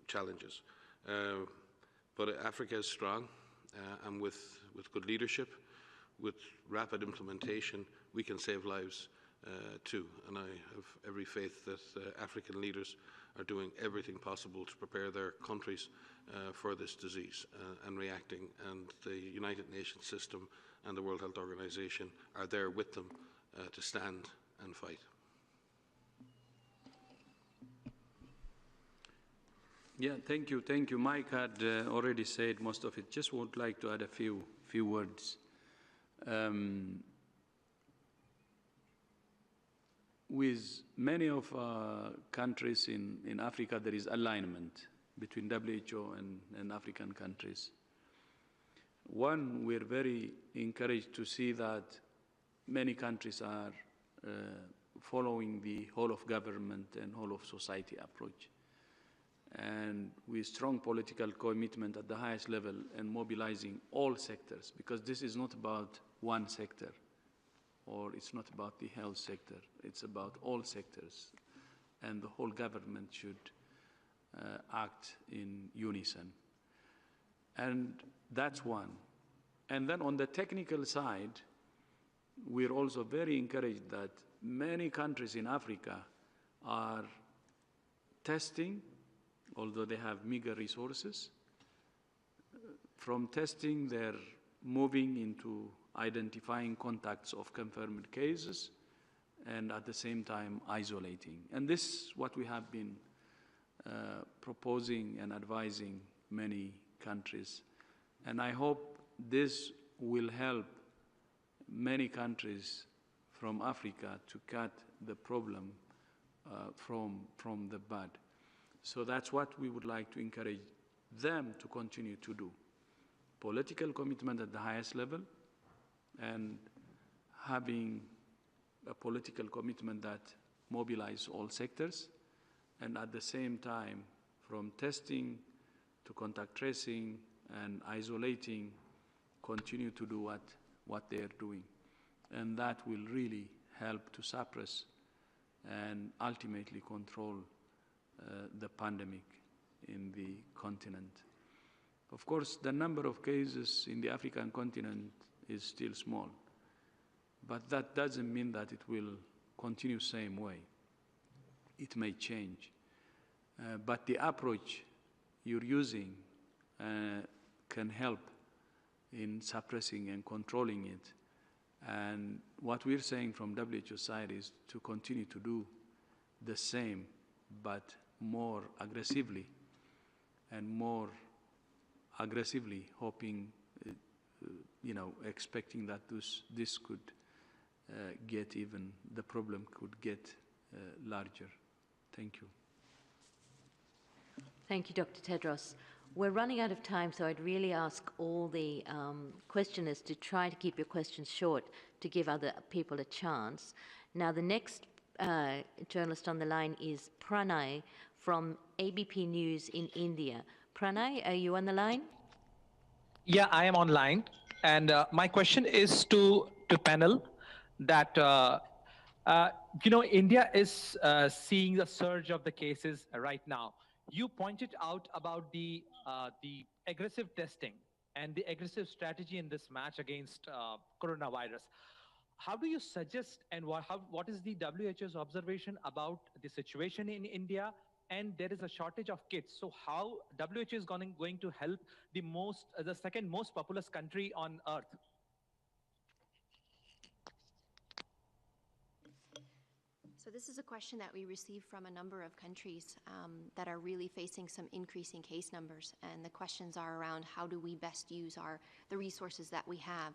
challenges. But Africa is strong, and with good leadership, with rapid implementation, we can save lives too. And I have every faith that African leaders are doing everything possible to prepare their countries for this disease and reacting. And the United Nations system and the World Health Organization are there with them to stand and fight. Yeah, thank you. Thank you. Mike had already said most of it. Just would like to add a few words. With many of countries in Africa, there is alignment between WHO and African countries. One, we're very encouraged to see that many countries are following the whole of government and whole of society approach. And with strong political commitment at the highest level and mobilizing all sectors, because this is not about one sector, or it's not about the health sector, it's about all sectors. And the whole government should act in unison. And that's one. And then on the technical side, we're also very encouraged that many countries in Africa are testing, although they have meager resources. From testing, they're moving into identifying contacts of confirmed cases and at the same time isolating. And this is what we have been proposing and advising many countries. And I hope this will help many countries from Africa to cut the problem from the bud. So that's what we would like to encourage them to continue to do. Political commitment at the highest level and having a political commitment that mobilizes all sectors, and at the same time, from testing to contact tracing and isolating, continue to do what they're doing. And that will really help to suppress and ultimately control the pandemic in the continent. Of course, the number of cases in the African continent is still small, but that doesn't mean that it will continue the same way. It may change, but the approach you're using can help in suppressing and controlling it. And what we're saying from WHO side is to continue to do the same, but more aggressively, and more aggressively hoping, expecting that this could get even, the problem could get larger. Thank you. Thank you, Dr. Tedros. We're running out of time, so I'd really ask all the questioners to try to keep your questions short to give other people a chance. Now, the next journalist on the line is Pranay from ABP News in India. Pranay, are you on the line? Yeah, I am online. And my question is to panel that, India is seeing the surge of the cases right now. You pointed out about the aggressive testing and the aggressive strategy in this match against coronavirus. How do you suggest, and what is the WHO's observation about the situation in India? And there is a shortage of kits. So how WHO is going to help the second most populous country on earth? So this is a question that we receive from a number of countries that are really facing some increasing case numbers. And the questions are around how do we best use the resources that we have.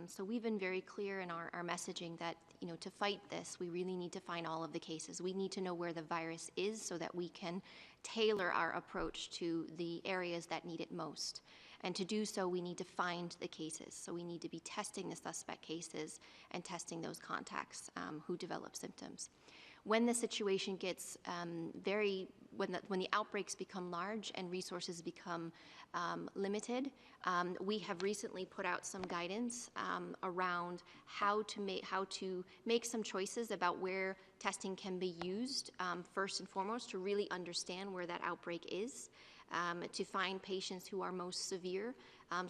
So we've been very clear in our messaging that, to fight this, we really need to find all of the cases. We need to know where the virus is so that we can tailor our approach to the areas that need it most. And to do so, we need to find the cases. So we need to be testing the suspect cases and testing those contacts who develop symptoms. When the situation gets when the outbreaks become large and resources become limited, we have recently put out some guidance around how to make some choices about where testing can be used, first and foremost, to really understand where that outbreak is, to find patients who are most severe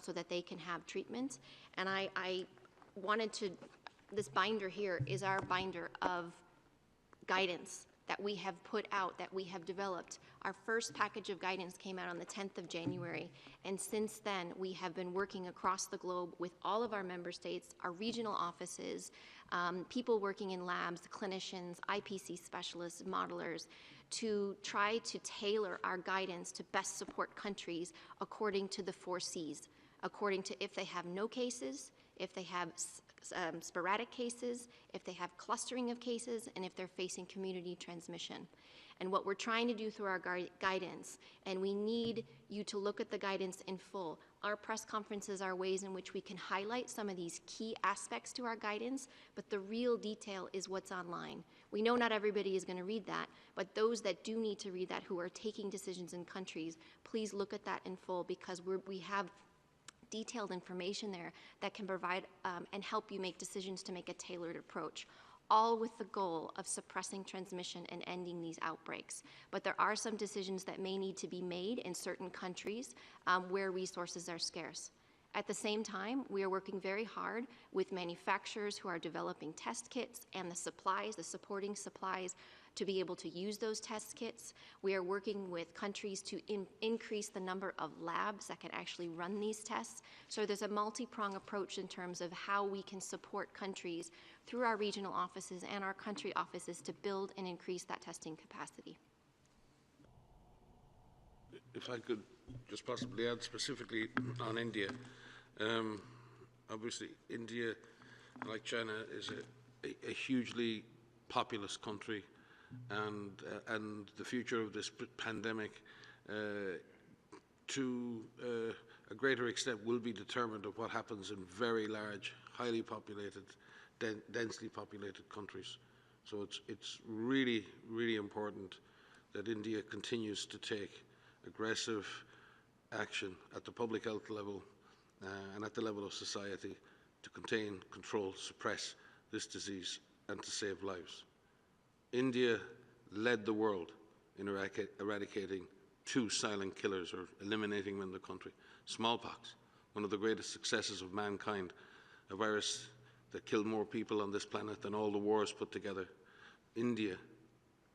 so that they can have treatment. And I wanted to, this binder here is our binder of guidance that we have put out, that we have developed. Our first package of guidance came out on the 10th of January, and since then we have been working across the globe with all of our member states, our regional offices, people working in labs, clinicians, IPC specialists, modelers, to try to tailor our guidance to best support countries according to the 4 Cs, according to if they have no cases, if they have sporadic cases, if they have clustering of cases, and if they're facing community transmission. And what we're trying to do through our guidance, and we need you to look at the guidance in full. Our press conferences are ways in which we can highlight some of these key aspects to our guidance, but the real detail is what's online. We know not everybody is going to read that, but those that do need to read that, who are taking decisions in countries, please look at that in full, because we have detailed information there that can provide and help you make decisions to make a tailored approach, all with the goal of suppressing transmission and ending these outbreaks. But there are some decisions that may need to be made in certain countries where resources are scarce. At the same time, we are working very hard with manufacturers who are developing test kits and the supplies, the supporting supplies, to be able to use those test kits. We are working with countries to increase the number of labs that can actually run these tests. So there's a multi-pronged approach in terms of how we can support countries through our regional offices and our country offices to build and increase that testing capacity. If I could just possibly add specifically on India. Obviously, India, like China, is a hugely populous country, and the future of this pandemic, to a greater extent, will be determined of what happens in very large, highly populated, densely populated countries. So it's really, really important that India continues to take aggressive action at the public health level and at the level of society to contain, control, suppress this disease and to save lives. India led the world in eradicating 2 silent killers, or eliminating them in the country. Smallpox, one of the greatest successes of mankind, a virus that killed more people on this planet than all the wars put together. India,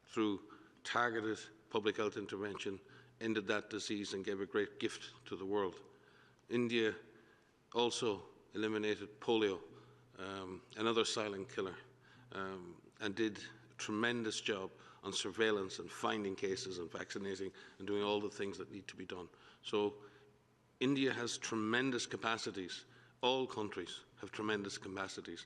through targeted public health intervention, ended that disease and gave a great gift to the world. India also eliminated polio, another silent killer, and did a tremendous job on surveillance and finding cases and vaccinating and doing all the things that need to be done. So India has tremendous capacities. All countries have tremendous capacities.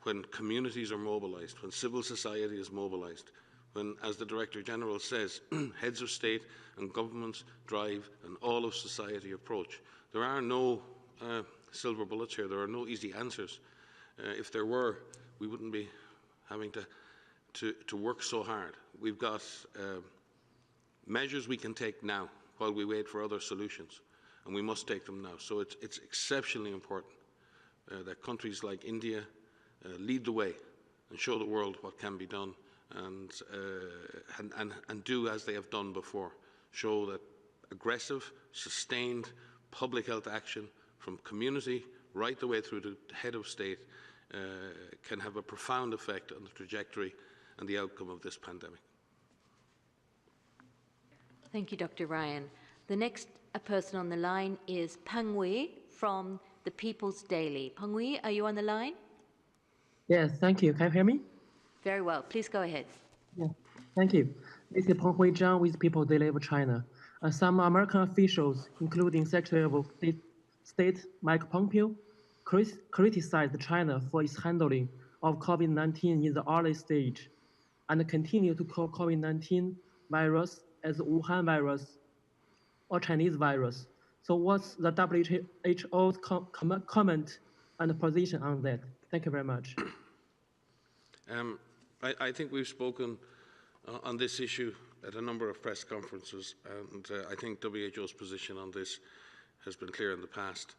When communities are mobilized, when civil society is mobilized, when, as the Director General says, heads of state and governments drive an all of society approach. There are no silver bullets here. There are no easy answers. If there were, we wouldn't be having to work so hard. We've got measures we can take now while we wait for other solutions, and we must take them now. So it's exceptionally important that countries like India lead the way and show the world what can be done, and do as they have done before. Show that aggressive, sustained public health action from community right the way through to head of state can have a profound effect on the trajectory and the outcome of this pandemic. Thank you, Dr. Ryan. The next person on the line is Peng Wei from the People's Daily. Peng Wei, are you on the line? Yes, thank you. Can you hear me? Very well. Please go ahead. Yeah, thank you. This is Peng Hui Zhang with People's Daily of China. Some American officials, including Secretary of State Mike Pompeo, criticized China for its handling of COVID-19 in the early stage and continue to call COVID-19 virus as Wuhan virus or Chinese virus. So what's the WHO's comment and position on that? Thank you very much. I think we've spoken on this issue at a number of press conferences, and I think WHO's position on this has been clear in the past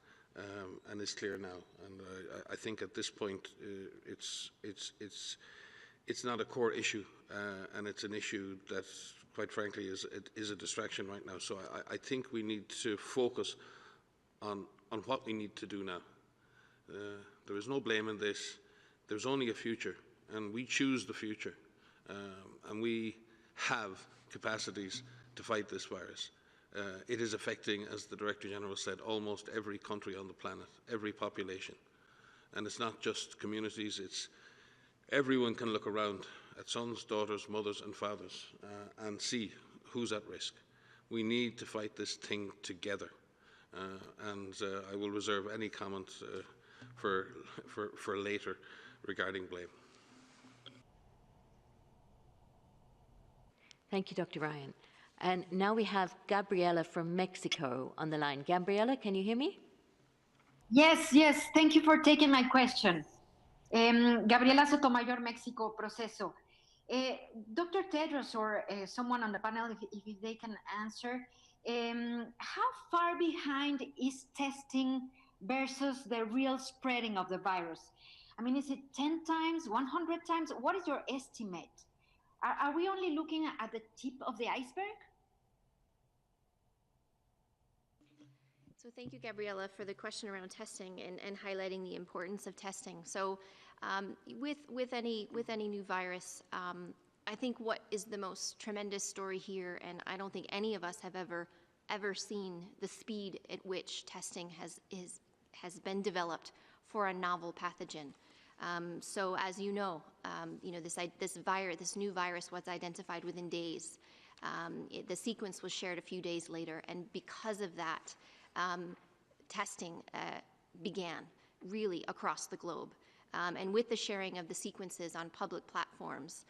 and is clear now. And I think at this point it's not a core issue, and it's an issue that, quite frankly, is a distraction right now. So I think we need to focus on what we need to do now. There is no blame in this. There's only a future, and we choose the future, and we have capacities to fight this virus. It is affecting, as the Director General said, almost every country on the planet, every population. And it's not just communities, it's everyone can look around at sons, daughters, mothers and fathers and see who's at risk. We need to fight this thing together. And I will reserve any comment for later regarding blame. Thank you, Dr. Ryan. And now we have Gabriela from Mexico on the line. Gabriela, can you hear me? Yes, thank you for taking my question. Gabriela Sotomayor, Mexico, Proceso. Dr. Tedros or someone on the panel, if they can answer, how far behind is testing versus the real spreading of the virus? I mean, is it 10 times, 100 times? What is your estimate? Are we only looking at the tip of the iceberg? So thank you, Gabriela, for the question around testing and highlighting the importance of testing. So with any new virus, I think what is the most tremendous story here, and I don't think any of us have ever seen the speed at which testing has been developed for a novel pathogen. So as you know, this new virus was identified within days. The sequence was shared a few days later, and because of that, testing began really across the globe. And with the sharing of the sequences on public platforms,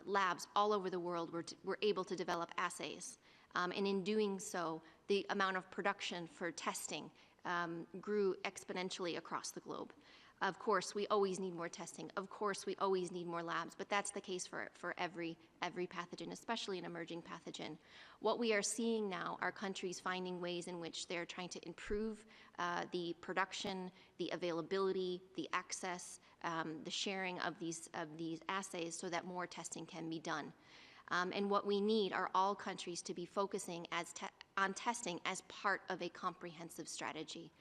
labs all over the world were able to develop assays. And in doing so, the amount of production for testing grew exponentially across the globe. Of course, we always need more testing. Of course, we always need more labs, but that's the case for every pathogen, especially an emerging pathogen. What we are seeing now are countries finding ways in which they're trying to improve the production, the availability, the access, the sharing of these assays so that more testing can be done. And what we need are all countries to be focusing on testing as part of a comprehensive strategy.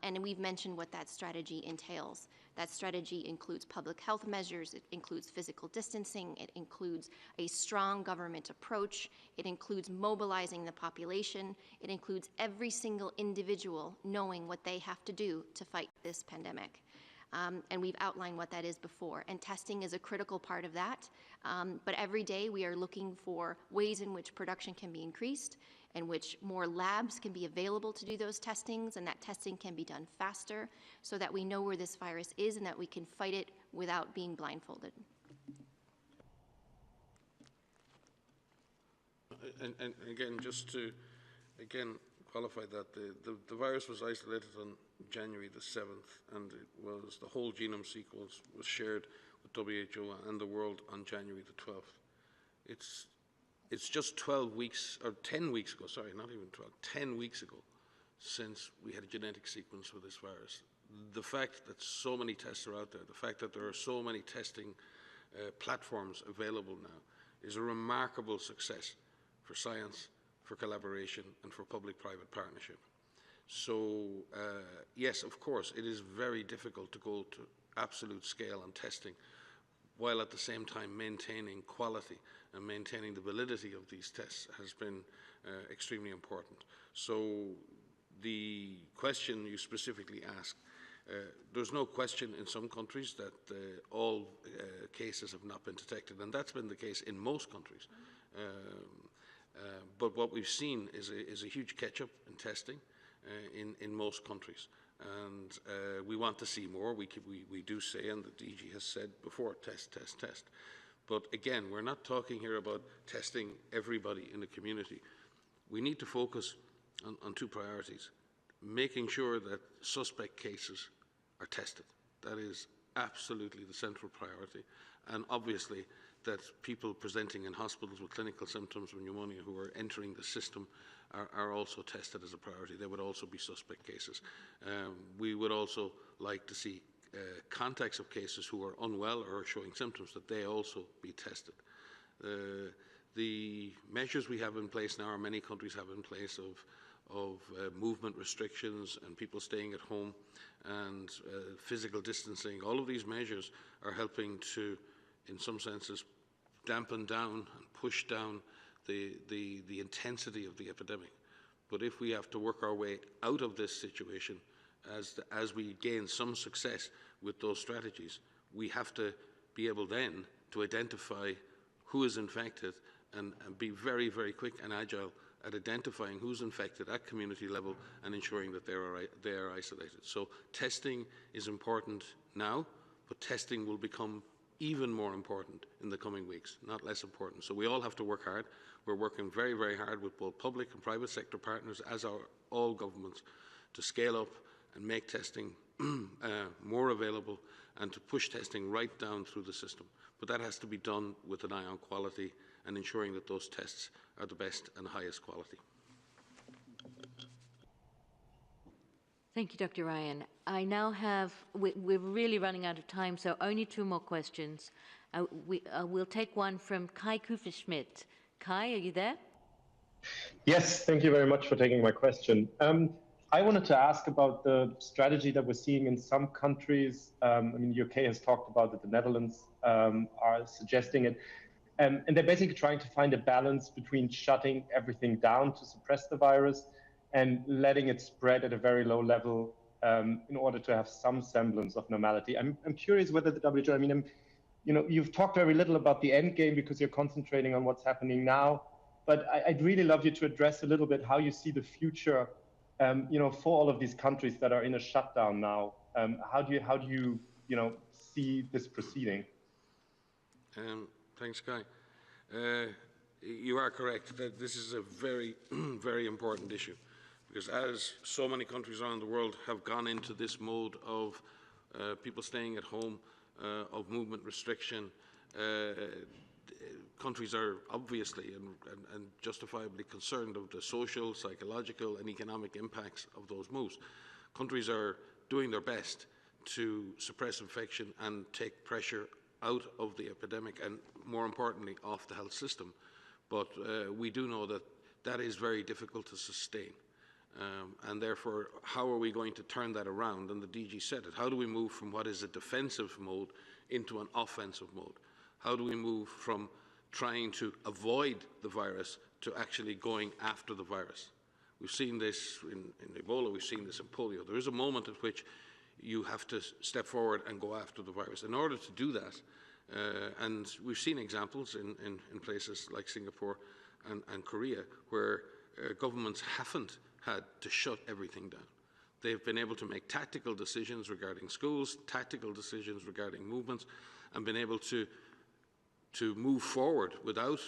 And we've mentioned what that strategy entails. That strategy includes public health measures, it includes physical distancing, it includes a strong government approach, it includes mobilizing the population, it includes every single individual knowing what they have to do to fight this pandemic. And we've outlined what that is before, and testing is a critical part of that. But every day we are looking for ways in which production can be increased, in which more labs can be available to do those testings, and that testing can be done faster so that we know where this virus is and that we can fight it without being blindfolded. And again, just to qualify that, the virus was isolated on January the 7th, and the whole genome sequence was shared with WHO and the world on January the 12th. It's just 12 weeks, or 10 weeks ago, sorry, not even 12, 10 weeks ago since we had a genetic sequence for this virus. The fact that so many tests are out there, the fact that there are so many testing platforms available now is a remarkable success for science, for collaboration, and for public-private partnership. So, yes, of course, it is very difficult to go to absolute scale on testing while at the same time maintaining quality and maintaining the validity of these tests has been extremely important. So the question you specifically asked, there's no question in some countries that all cases have not been detected, and that's been the case in most countries. But what we've seen is a huge catch-up in testing. in most countries. And we want to see more. We do say, and the DG has said before, test, test, test. But again, we're not talking here about testing everybody in the community. We need to focus on two priorities: making sure that suspect cases are tested. That is absolutely the central priority. And obviously that people presenting in hospitals with clinical symptoms of pneumonia who are entering the system are also tested as a priority. They would also be suspect cases. We would also like to see contacts of cases who are unwell or are showing symptoms, that they also be tested. The measures we have in place now, or many countries have in place, of movement restrictions and people staying at home and physical distancing, all of these measures are helping to, in some senses, dampen down and push down the intensity of the epidemic. But if we have to work our way out of this situation, as we gain some success with those strategies, we have to be able then to identify who is infected and be very, very quick and agile at identifying who's infected at community level and ensuring that they are isolated. So testing is important now, but testing will become even more important in the coming weeks, not less important. So we all have to work hard. We're working very, very hard with both public and private sector partners, as are all governments, to scale up and make testing more available and to push testing right down through the system. But that has to be done with an eye on quality and ensuring that those tests are the best and highest quality. Thank you, Dr. Ryan. I now have, we're really running out of time, so only two more questions. We'll take one from Kai Kuferschmidt. Kai, are you there? Yes, thank you very much for taking my question. I wanted to ask about the strategy that we're seeing in some countries. I mean, UK has talked about it, the Netherlands are suggesting it. And they're basically trying to find a balance between shutting everything down to suppress the virus and letting it spread at a very low level in order to have some semblance of normality. I'm curious whether the WHO, I mean, you know, you've talked very little about the end game because you're concentrating on what's happening now, but I'd really love you to address a little bit how you see the future, you know, for all of these countries that are in a shutdown now. How do you, you know, see this proceeding? Thanks, Guy. You are correct that this is a very, very important issue, because as so many countries around the world have gone into this mode of people staying at home, of movement restriction, countries are obviously and justifiably concerned of the social, psychological and economic impacts of those moves. Countries are doing their best to suppress infection and take pressure out of the epidemic and, more importantly, off the health system. But we do know that that is very difficult to sustain. And therefore, how are we going to turn that around? And the DG said it. How do we move from what is a defensive mode into an offensive mode? How do we move from trying to avoid the virus to actually going after the virus? We've seen this in Ebola, we've seen this in polio. There is a moment at which you have to step forward and go after the virus. In order to do that, and we've seen examples in places like Singapore and Korea where governments haven't had to shut everything down. They've been able to make tactical decisions regarding schools, tactical decisions regarding movements, and been able to move forward without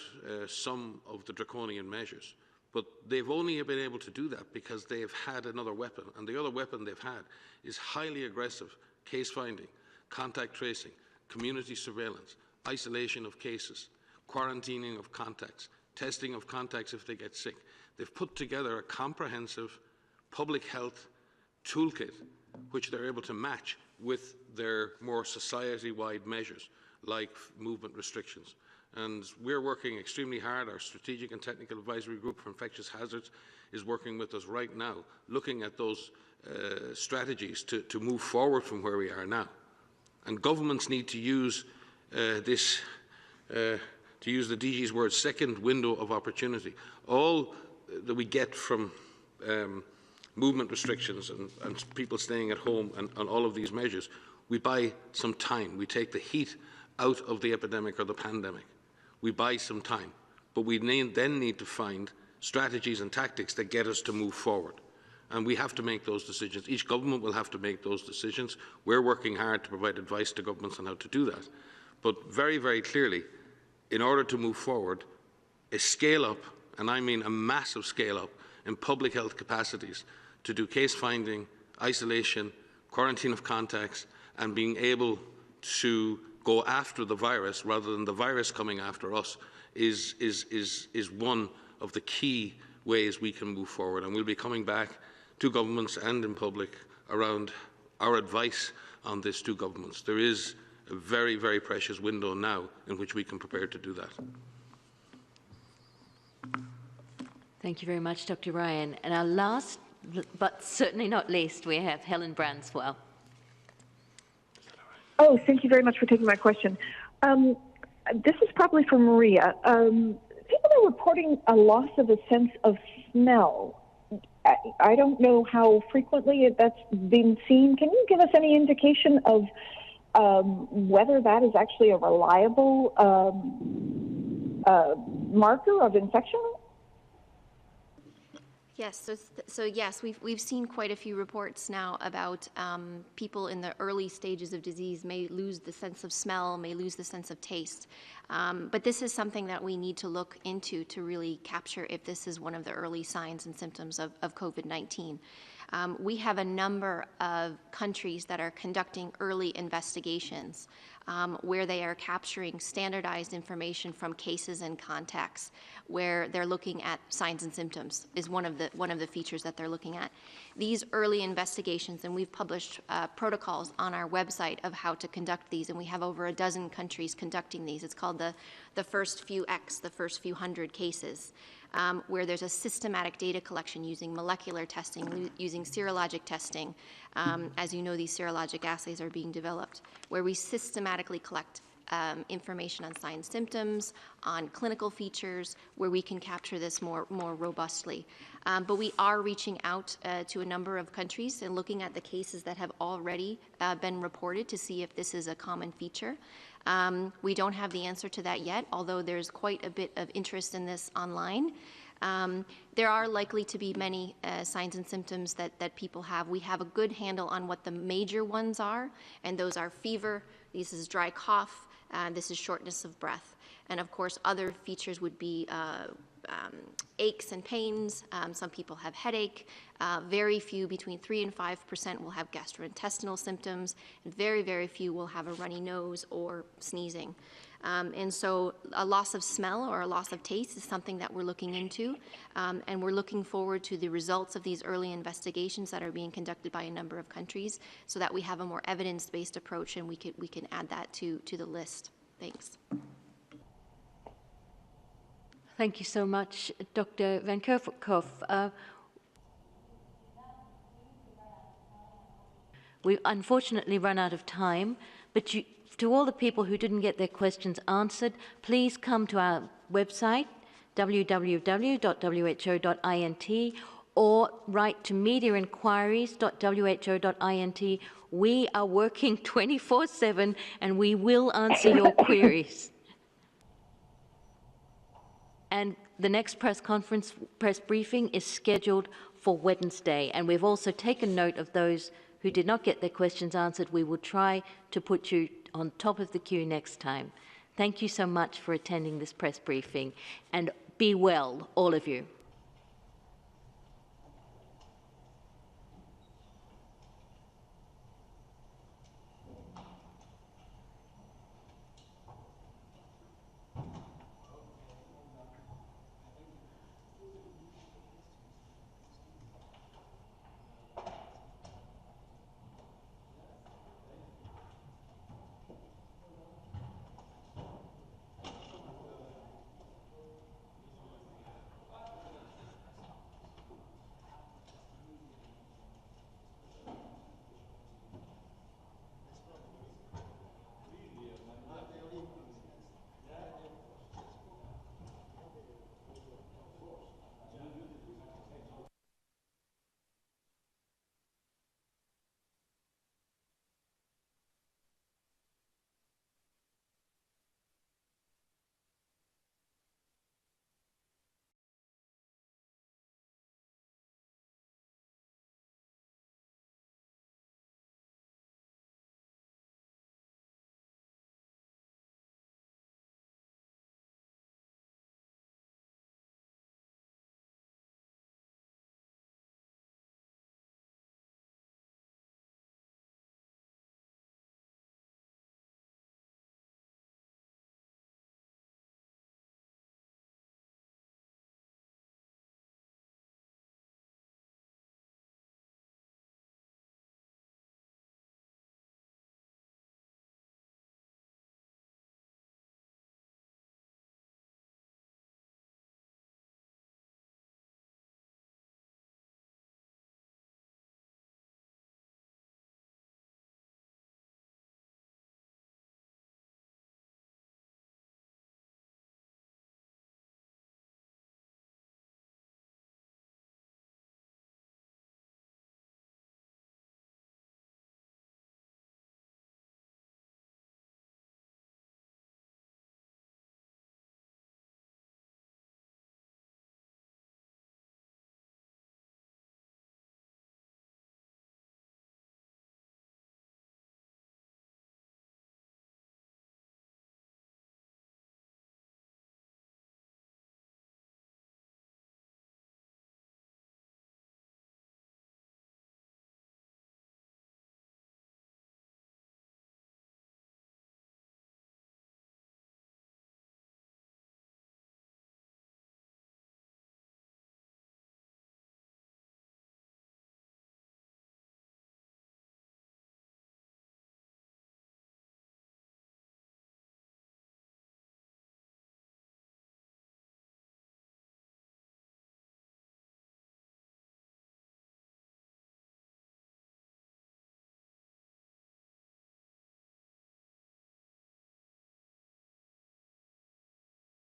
some of the draconian measures. But they've only been able to do that because they've had another weapon, and the other weapon they've had is highly aggressive case finding, contact tracing, community surveillance, isolation of cases, quarantining of contacts, testing of contacts if they get sick. They've put together a comprehensive public health toolkit which they're able to match with their more society-wide measures like movement restrictions. And we're working extremely hard. Our Strategic and Technical Advisory Group for Infectious Hazards is working with us right now, looking at those strategies to move forward from where we are now. And governments need to use this, to use the DG's word, second window of opportunity. All that we get from movement restrictions and people staying at home and all of these measures, we buy some time. We take the heat out of the epidemic or the pandemic. We buy some time, but we then need to find strategies and tactics that get us to move forward. And we have to make those decisions. Each government will have to make those decisions. We're working hard to provide advice to governments on how to do that. But very, very clearly, in order to move forward, a scale-up, and I mean a massive scale-up, in public health capacities to do case finding, isolation, quarantine of contacts, and being able to go after the virus rather than the virus coming after us is one of the key ways we can move forward. And we'll be coming back to governments and in public around our advice on this to governments. There is a very, very precious window now in which we can prepare to do that. Thank you very much, Dr. Ryan. And our last, but certainly not least, we have Helen Branswell. Oh, thank you very much for taking my question. This is probably for Maria. People are reporting a loss of a sense of smell. I don't know how frequently that's been seen. Can you give us any indication of whether that is actually a reliable marker of infection? Yes, so yes, we've seen quite a few reports now about people in the early stages of disease may lose the sense of smell, may lose the sense of taste. But this is something that we need to look into to really capture if this is one of the early signs and symptoms of COVID-19. We have a number of countries that are conducting early investigations where they are capturing standardized information from cases and contacts, where they're looking at signs and symptoms is one of the features that they're looking at. These early investigations, and we've published protocols on our website of how to conduct these, and we have over a dozen countries conducting these. It's called the first few X, the first few 100 cases. Where there's a systematic data collection using molecular testing, using serologic testing. As you know, these serologic assays are being developed, where we systematically collect information on signs, symptoms, on clinical features, where we can capture this more robustly. But we are reaching out to a number of countries and looking at the cases that have already been reported to see if this is a common feature. We don't have the answer to that yet, although there's quite a bit of interest in this online. There are likely to be many signs and symptoms that people have. We have a good handle on what the major ones are, and those are fever, this is dry cough, this is shortness of breath. And of course, other features would be aches and pains. Some people have headache. Very few, between 3 and 5%, will have gastrointestinal symptoms, and very, very few will have a runny nose or sneezing. And so a loss of smell or a loss of taste is something that we're looking into, and we're looking forward to the results of these early investigations that are being conducted by a number of countries so that we have a more evidence-based approach and we can add that to the list. Thanks. Thank you so much, Dr. Van Kerkhoff. We've unfortunately run out of time, but to all the people who didn't get their questions answered, please come to our website, www.who.int, or write to mediainquiries.who.int. We are working 24/7, and we will answer your queries. And the next press briefing is scheduled for Wednesday. And we've also taken note of those who did not get their questions answered. We will try to put you on top of the queue next time. Thank you so much for attending this press briefing. And be well, all of you.